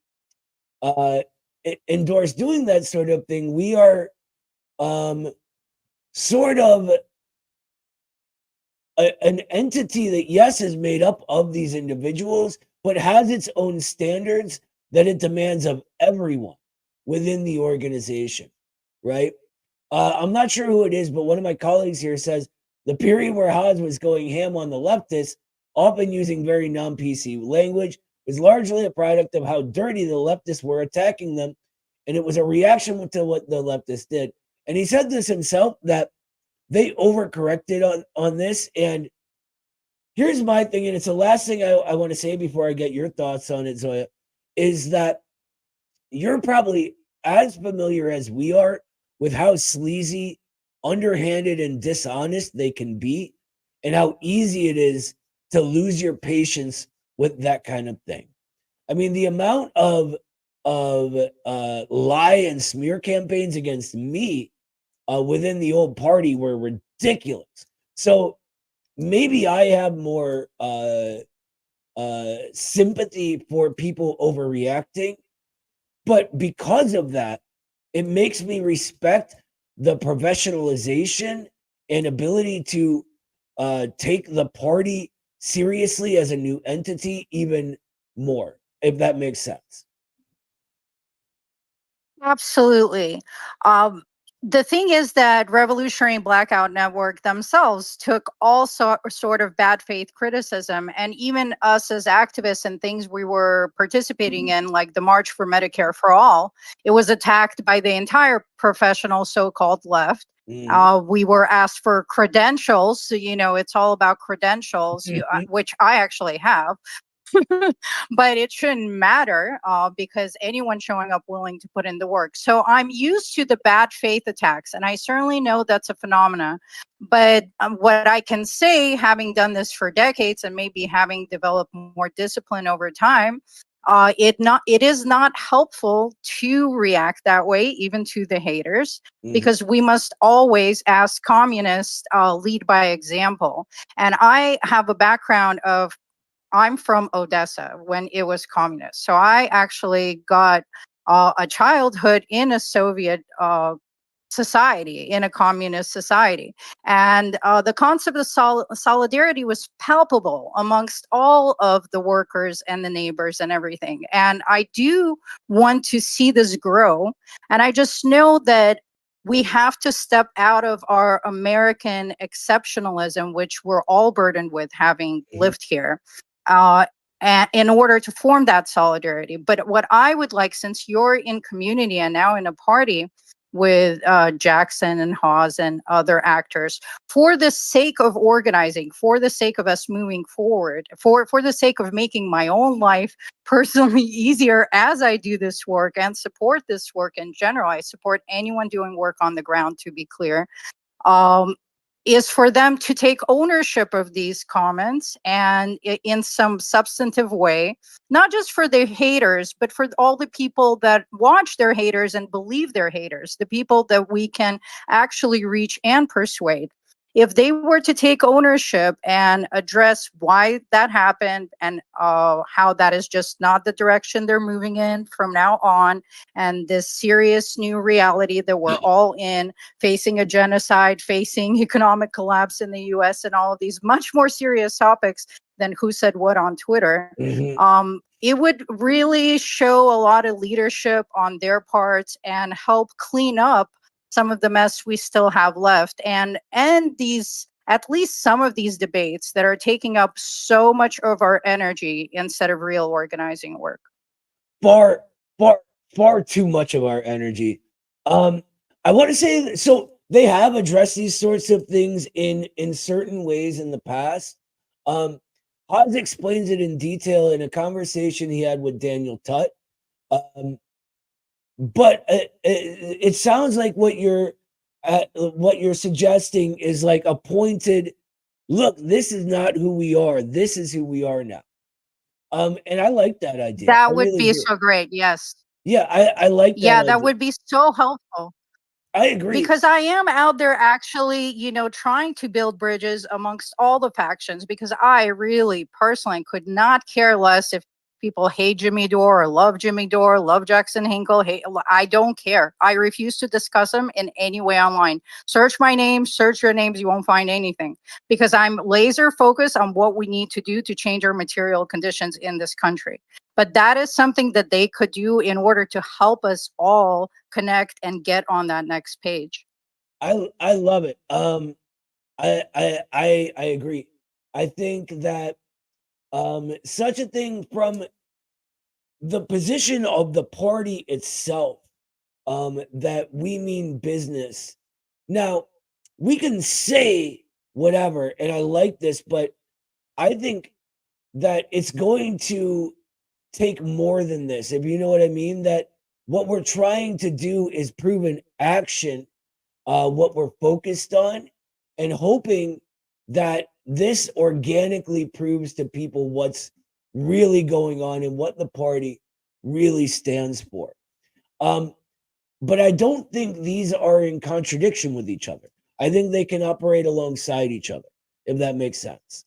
endorse doing that sort of thing. We are sort of an entity that, yes, is made up of these individuals, but has its own standards that it demands of everyone within the organization, right? I'm not sure who it is, but one of my colleagues here says the period where Haas was going ham on the leftists, often using very non-PC language, was largely a product of how dirty the leftists were attacking them, and it was a reaction to what the leftists did. And he said this himself, that they overcorrected on this. And here's my thing, and it's the last thing I want to say before I get your thoughts on it, Zoya, is that you're probably as familiar as we are with how sleazy, underhanded, and dishonest they can be, and how easy it is to lose your patience with that kind of thing. I mean, the amount of lie and smear campaigns against me within the old party were ridiculous. So maybe I have more sympathy for people overreacting, but because of that, it makes me respect the professionalization and ability to take the party seriously as a new entity even more, if that makes sense. Absolutely. The thing is that Revolutionary Blackout Network themselves took all sort of bad faith criticism, and even us as activists and things we were participating in, like the March for Medicare for All, it was attacked by the entire professional so-called left. We were asked for credentials. So, it's all about credentials, which I actually have. But it shouldn't matter because anyone showing up willing to put in the work. So I'm used to the bad faith attacks, and I certainly know that's a phenomena. But what I can say, having done this for decades and maybe having developed more discipline over time, it is not helpful to react that way, even to the haters, because we must always, as communists, lead by example. And I have a background of I'm from Odessa when it was communist. So I actually got a childhood in a Soviet society, in a communist society. And the concept of solidarity was palpable amongst all of the workers and the neighbors and everything. And I do want to see this grow. And I just know that we have to step out of our American exceptionalism, which we're all burdened with having lived here. In order to form that solidarity. But what I would like, since you're in community and now in a party with Jackson and Hawes and other actors, for the sake of organizing, for the sake of us moving forward, for the sake of making my own life personally easier as I do this work and support this work in general, I support anyone doing work on the ground, to be clear, is for them to take ownership of these comments and in some substantive way, not just for the haters, but for all the people that watch their haters and believe they're haters, the people that we can actually reach and persuade. If they were to take ownership and address why that happened and how that is just not the direction they're moving in from now on, and this serious new reality that we're all in, facing a genocide, facing economic collapse in the US, and all of these much more serious topics than who said what on Twitter, it would really show a lot of leadership on their parts and help clean up some of the mess we still have left, and these, at least some of these debates that are taking up so much of our energy instead of real organizing work. Far too much of our energy. I want to say, so they have addressed these sorts of things in certain ways in the past. Hawes explains it in detail in a conversation he had with Daniel Tutt. But it sounds like what you're suggesting is like a pointed look. This is not who we are. This is who we are now. And I like that idea. That would be so great. Yes. Yeah, I like that. Yeah, that would be so helpful. I agree. Because I am out there actually, trying to build bridges amongst all the factions, because I really personally could not care less if people hate Jimmy Dore or love Jimmy Dore, love Jackson Hinkle. I don't care. I refuse to discuss them in any way online. Search my name, search your names, you won't find anything, because I'm laser focused on what we need to do to change our material conditions in this country. But that is something that they could do in order to help us all connect and get on that next page. I love it. I agree. I think that such a thing from the position of the party itself, that we mean business. Now, we can say whatever, and I like this, but I think that it's going to take more than this, if you know what I mean. That what we're trying to do is prove in action what we're focused on, and hoping that this organically proves to people what's really going on and what the party really stands for. But I don't think these are in contradiction with each other. I think they can operate alongside each other, if that makes sense.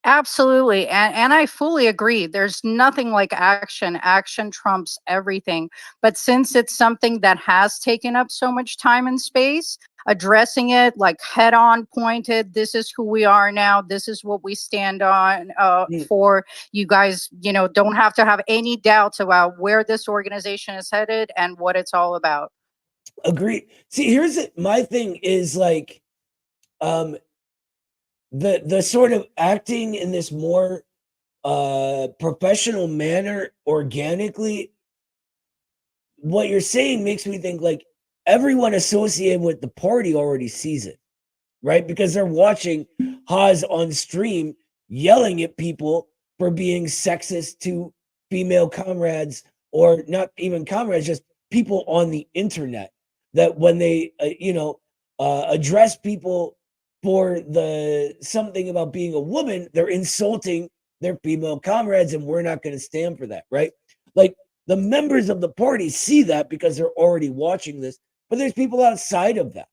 Absolutely. And I fully agree. There's nothing like action. Action trumps everything. But since it's something that has taken up so much time and space, addressing it like head on pointed, this is who we are now. This is what we stand on for. You guys, don't have to have any doubts about where this organization is headed and what it's all about. Agree. See, my thing is like, the sort of acting in this more professional manner organically, what you're saying makes me think like everyone associated with the party already sees it, right? Because they're watching Haas on stream yelling at people for being sexist to female comrades, or not even comrades, just people on the internet, that when they address people for something about being a woman, they're insulting their female comrades, and we're not going to stand for that, right? Like, the members of the party see that because they're already watching this, but there's people outside of that,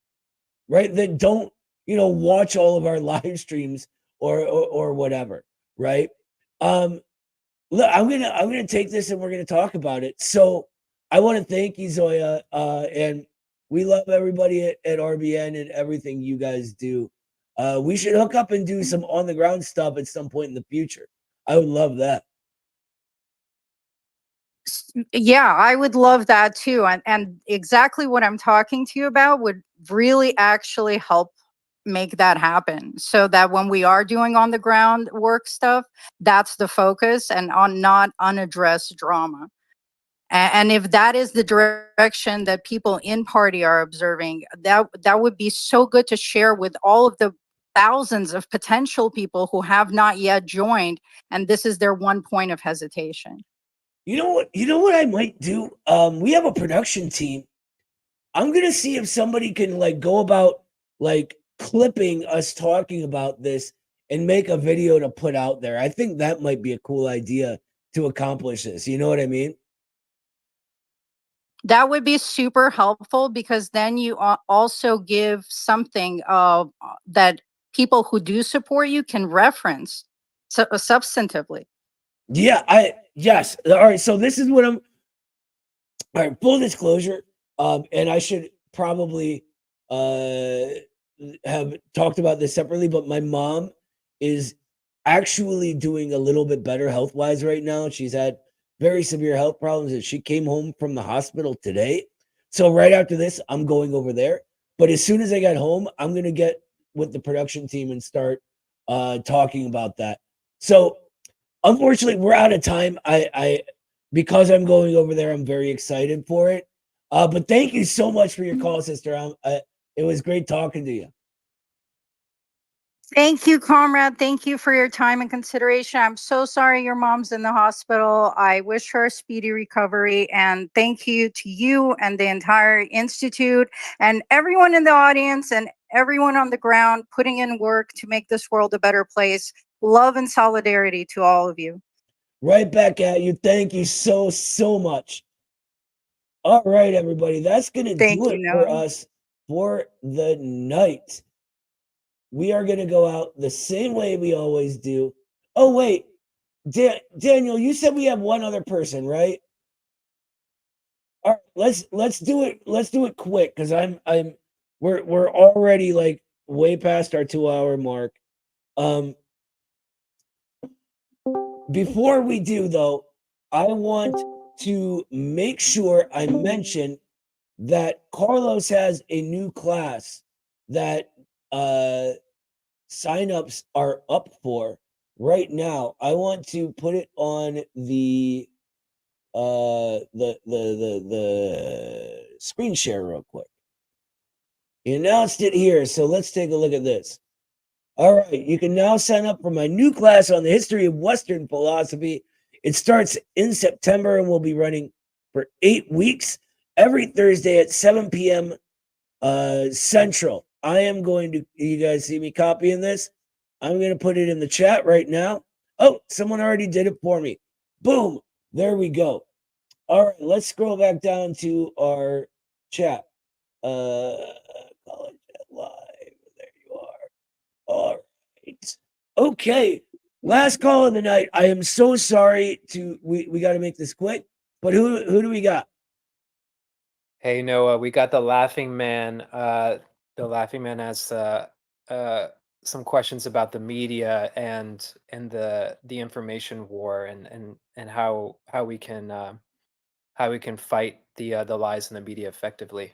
right, that don't watch all of our live streams or whatever, right? Look, I'm gonna take this and we're gonna talk about it. So I want to thank you, Zoya, and we love everybody at RBN and everything you guys do. We should hook up and do some on the ground stuff at some point in the future. I would love that. Yeah, I would love that too. And exactly what I'm talking to you about would really actually help make that happen, so that when we are doing on the ground work stuff, that's the focus, and on not unaddressed drama. And if that is the direction that people in party are observing, that would be so good to share with all of the thousands of potential people who have not yet joined, and this is their one point of hesitation. You know what I might do? We have a production team. I'm gonna see if somebody can like go about like clipping us talking about this and make a video to put out there. I think that might be a cool idea to accomplish this. You know what I mean? That would be super helpful, because then you also give something that people who do support you can reference substantively. Yeah, yes. All right, so this is what I'm all right, full disclosure, and I should probably have talked about this separately, but my mom is actually doing a little bit better health-wise right now. She's had very severe health problems, and she came home from the hospital today. So right after this, I'm going over there. But as soon as I get home, I'm gonna get with the production team and start talking about that. So unfortunately, we're out of time. I because I'm going over there, I'm very excited for it. But thank you so much for your call, sister. It was great talking to you. Thank you, comrade. Thank you for your time and consideration. I'm so sorry your mom's in the hospital. I wish her a speedy recovery. And thank you to you and the entire institute and everyone in the audience and everyone on the ground putting in work to make this world a better place. Love and solidarity to all of you. Right back at you. Thank you so much. All right, everybody. That's going to Thank do you, it for Noah. us for the night. We are going to go out the same way we always do. Oh, wait. Daniel, you said we have one other person, right? All right, let's do it. Let's do it quick, because we're already like way past our 2-hour mark. Before we do, though, I want to make sure I mention that Carlos has a new class that signups are up for right now. I want to put it on the screen share real quick. He announced it here, so let's take a look at this. All right, you can now sign up for my new class on the history of Western philosophy. It starts in September and will be running for 8 weeks, every Thursday at 7 p.m. Central. I am going to, you guys see me copying this? I'm going to put it in the chat right now. Oh, someone already did it for me. Boom, there we go. All right, let's scroll back down to our chat. All right. Okay. Last call of the night. I am so sorry to we got to make this quick, but who do we got? Hey Noah, we got the Laughing Man. The Laughing Man has some questions about the media and the information war and how we can fight the lies in the media effectively.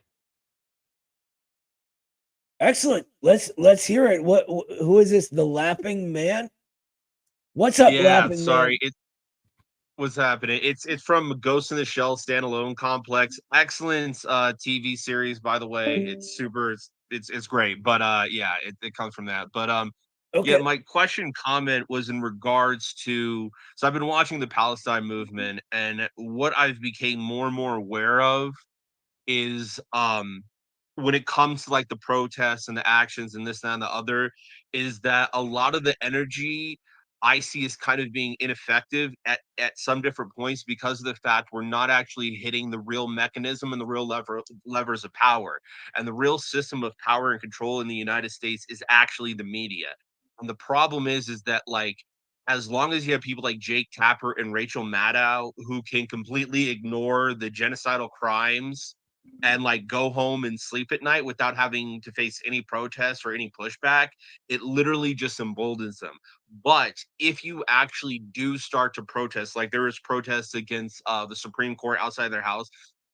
Excellent. Let's hear it. Who is this? The Laughing Man? What's up, Laughing Man? What's happening? It's from Ghost in the Shell standalone complex. Excellent TV series, by the way. It's super. It's great. But yeah, it comes from that. But yeah, Okay. my comment was in regards to. So I've been watching the Palestine movement, and what I've became more and more aware of is when it comes to like the protests and the actions and this, that, and the other, is that a lot of the energy I see is kind of being ineffective at some different points because of the fact we're not actually hitting the real mechanism and the real levers of power. And the real system of power and control in the United States is actually the media. And the problem is that like as long as you have people like Jake Tapper and Rachel Maddow who can completely ignore the genocidal crimes and like go home and sleep at night without having to face any protests or any pushback, it literally just emboldens them. But if you actually do start to protest, like there was protests against the Supreme Court outside their house,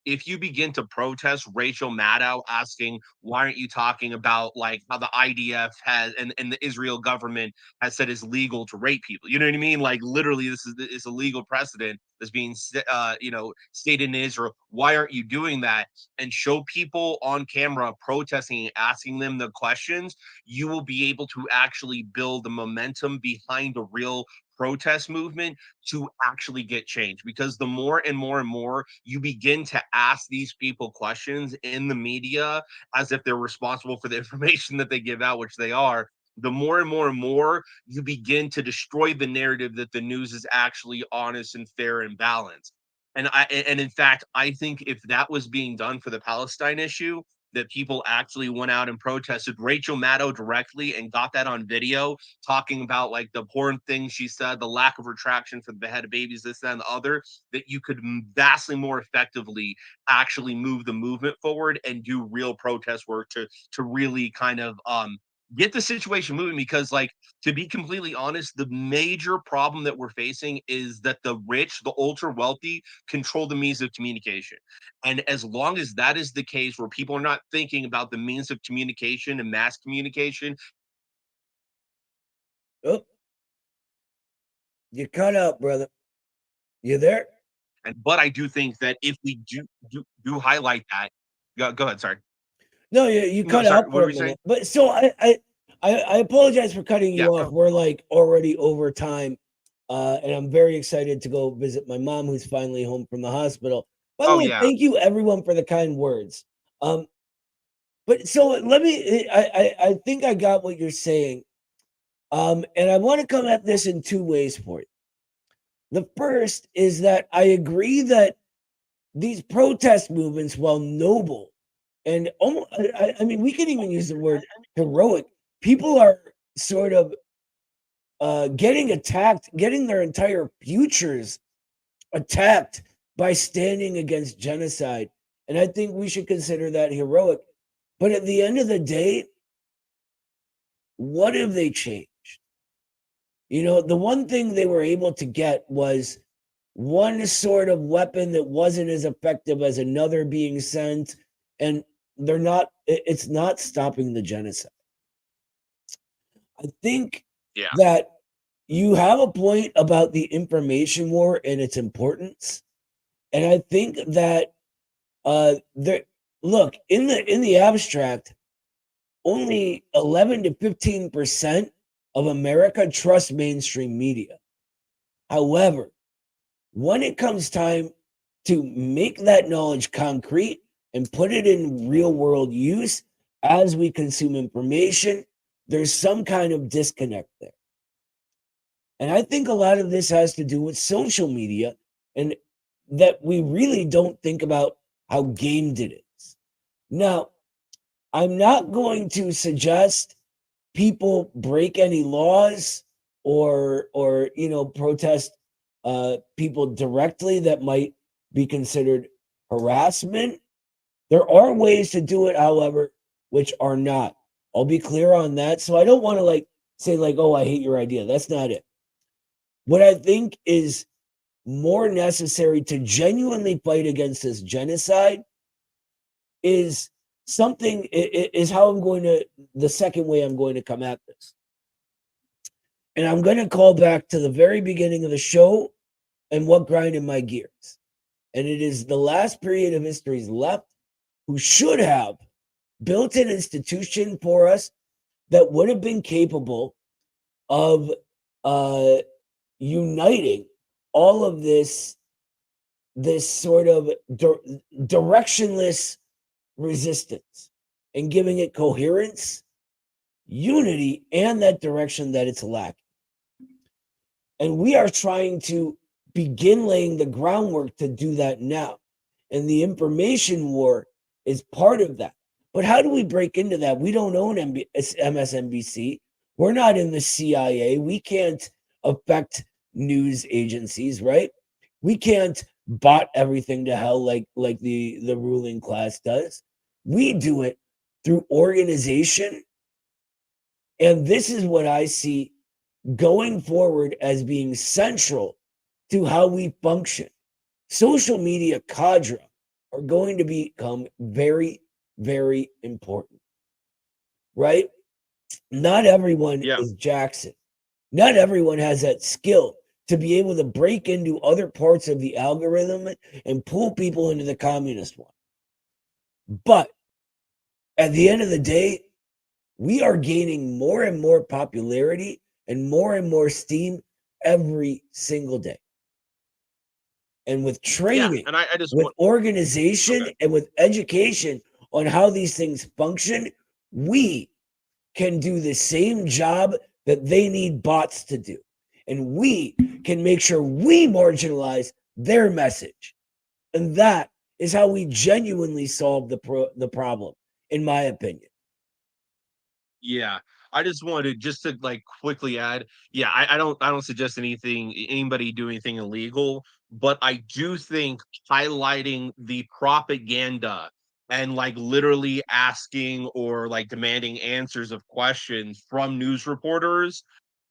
if you begin to protest Rachel Maddow asking, why aren't you talking about like how the IDF has and the Israel government has said it's legal to rape people? You know what I mean? Like literally, this is a legal precedent that's being stated in Israel. Why aren't you doing that? And show people on camera protesting and asking them the questions, you will be able to actually build the momentum behind a real protest movement to actually get change. Because the more and more and more you begin to ask these people questions in the media as if they're responsible for the information that they give out, which they are, the more and more and more you begin to destroy the narrative that the news is actually honest and fair and balanced. And in fact, I think if that was being done for the Palestine issue, that people actually went out and protested Rachel Maddow directly and got that on video, talking about like the porn things she said, the lack of retraction for the beheaded babies, this, that, and the other, that you could vastly more effectively actually move the movement forward and do real protest work to really kind of get the situation moving. Because like, to be completely honest, the major problem that we're facing is that the rich, the ultra wealthy, control the means of communication. And as long as that is the case, where people are not thinking about the means of communication and mass communication. Oh, you cut out, brother. You there? But I do think that if we do highlight that, go ahead. Sorry. No, you No, cut sorry. out What for were a we saying? minute. But so I apologize for cutting you Yeah. off. We're like already over time. And I'm very excited to go visit my mom who's finally home from the hospital. By the Oh way, yeah. thank you everyone for the kind words. But so let me I think I got what you're saying. And I want to come at this in two ways for you. The first is that I agree that these protest movements, while noble and almost, I mean, we can even use the word heroic, people are sort of getting attacked, getting their entire futures attacked by standing against genocide. And I think we should consider that heroic. But at the end of the day, what have they changed? You know, the one thing they were able to get was one sort of weapon that wasn't as effective as another being sent. And it's not stopping the genocide. I think Yeah. that you have a point about the information war and its importance. And I think that look, in the abstract, only 11 to 15% of America trusts mainstream media. However, when it comes time to make that knowledge concrete and put it in real world use as we consume information, there's some kind of disconnect there. And I think a lot of this has to do with social media, and that we really don't think about how gamed it is. Now, I'm not going to suggest people break any laws or protest people directly that might be considered harassment. There are ways to do it, however, which are not. I'll be clear on that. So I don't want to say oh, I hate your idea. That's not it. What I think is more necessary to genuinely fight against this genocide is how I'm going to, the second way I'm going to come at this. And I'm going to call back to the very beginning of the show and what grinded my gears. And it is the last period of history's left who should have built an institution for us that would have been capable of uniting all of this sort of directionless resistance and giving it coherence, unity, and that direction that it's lacking. And we are trying to begin laying the groundwork to do that now. And the information war is part of that. But how do we break into that? We don't own MSNBC. We're not in the CIA. We can't affect news agencies, right? We can't bot everything to hell like the ruling class does. We do it through organization. And this is what I see going forward as being central to how we function. Social media cadre are going to become very, very important, right? Not everyone is Jackson. Not everyone has that skill to be able to break into other parts of the algorithm and pull people into the communist one. But at the end of the day, we are gaining more and more popularity and more steam every single day. And with training, and I just with organization, and with education on how these things function, we can do the same job that they need bots to do. And we can make sure we marginalize their message. And that is how we genuinely solve the problem, in my opinion. Yeah, I just wanted to quickly add. Yeah, I don't suggest anybody do anything illegal, but I do think highlighting the propaganda and literally asking or demanding answers of questions from news reporters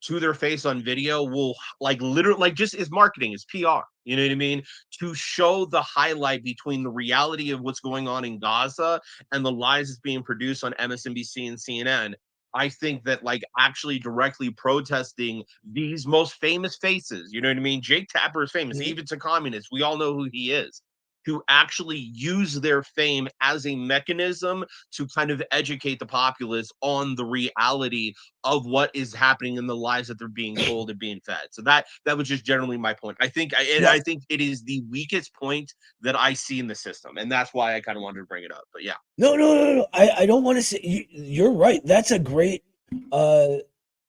to their face on video will literally just is marketing, is PR. You know what I mean? To show the highlight between the reality of what's going on in Gaza and the lies that's being produced on MSNBC and CNN. I think that actually directly protesting these most famous faces, you know what I mean? Jake Tapper is famous, even to communists. We all know who he is. To actually use their fame as a mechanism to kind of educate the populace on the reality of what is happening in the lies that they're being told and being fed. So that was just generally my point. I think I think it is the weakest point that I see in the system, and that's why I kind of wanted to bring it up. But yeah, no. I don't want to say you're right. That's a great thing.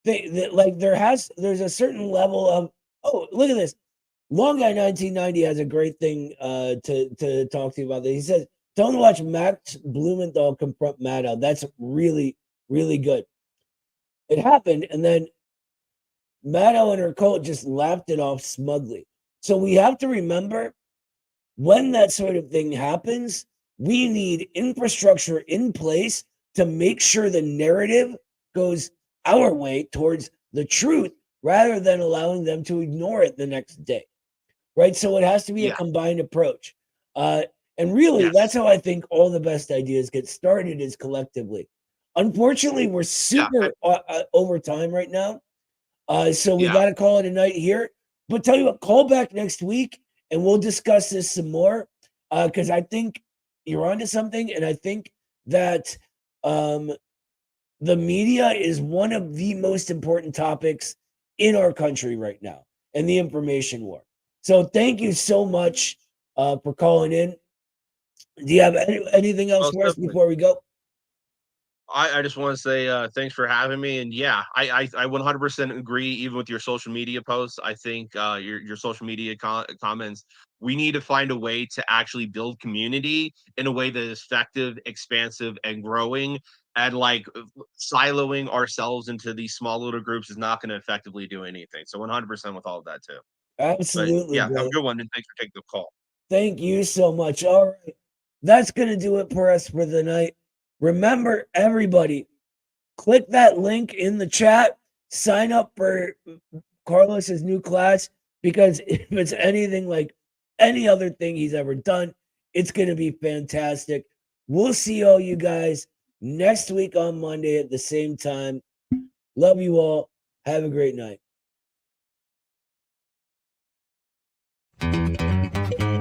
That there's a certain level of look at this. Long Guy 1990 has a great thing to talk to you about that. He says, don't watch Max Blumenthal confront Maddow. That's really, really good. It happened, and then Maddow and her cult just laughed it off smugly. So we have to remember, when that sort of thing happens, we need infrastructure in place to make sure the narrative goes our way towards the truth rather than allowing them to ignore it the next day. Right? So it has to be a combined approach. And really, that's how I think all the best ideas get started, is collectively. Unfortunately, we're super over time right now. So we got to call it a night here. But tell you what, call back next week and we'll discuss this some more, because I think you're onto something. And I think that the media is one of the most important topics in our country right now, and the information war. So thank you so much for calling in. Do you have anything else for us before we go? I just want to say thanks for having me, and yeah, I 100% agree. Even with your social media posts, I think your social media comments, we need to find a way to actually build community in a way that is effective, expansive, and growing. And like siloing ourselves into these small little groups is not going to effectively do anything. So 100% with all of that too. But Absolutely, yeah, have brother. a good one, and thanks for taking the call. Thank you so much. All right. That's going to do it for us for the night. Remember, everybody, click that link in the chat. Sign up for Carlos's new class, because if it's anything like any other thing he's ever done, it's going to be fantastic. We'll see all you guys next week on Monday at the same time. Love you all. Have a great night.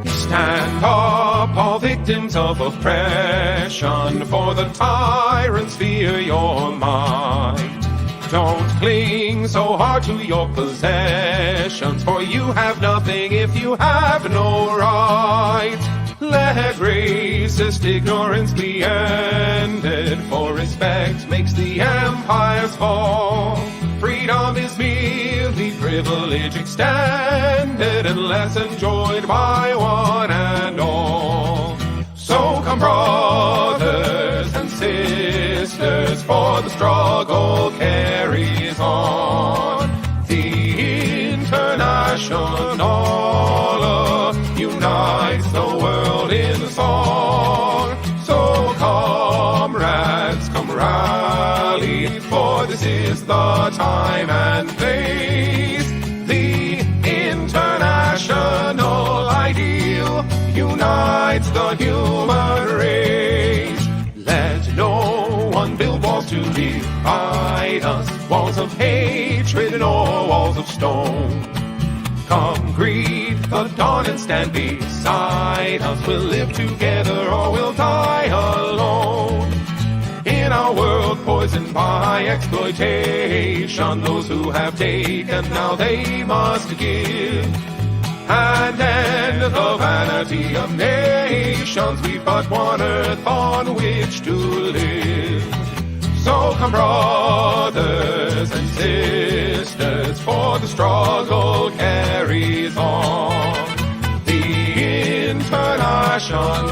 Stand up, all victims of oppression, for the tyrants fear your might. Don't cling so hard to your possessions, for you have nothing if you have no right. Let racist ignorance be ended, for respect makes the empires fall. Freedom is merely privilege extended, unless enjoyed by one and all. So come, brothers and sisters, for the struggle carries on. The International unites the world in song. So comrades, come rally, for this is the time and place. The international ideal unites the human race. Let no one build walls to divide us, walls of hatred nor walls of stone. Come greet the dawn and stand beside us. We'll live together or we'll die alone. In our world poisoned by exploitation, those who have taken, now they must give. And end the vanity of nations, we've but one earth on which to live. So come, brothers and sisters, for the struggle carries on. The International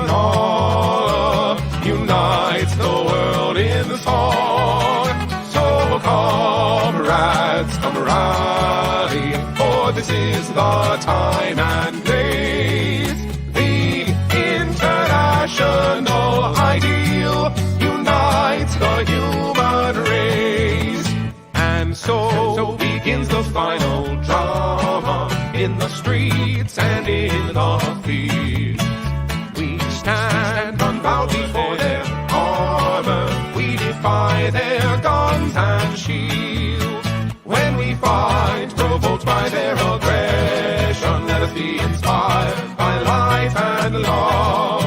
unites the world in the song. So comrades, come rally, for this is the time and place. The international ideal unites the human race. And so begins the final drama, in the streets and in the fields. We stand unbowed before their armor, we defy their guns and shields. When we fight, provoked by their aggression, let us be inspired by life and love.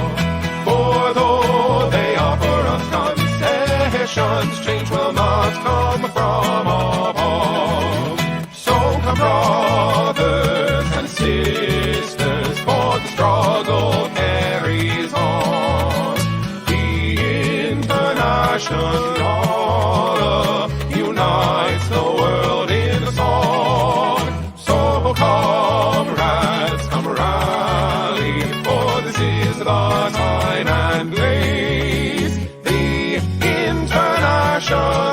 For though they offer us concessions, change will not come from above. So come, brothers and sisters, for the struggle carries on. The International unites the world in a song. So comrades, come rally, for this is the time and place. The International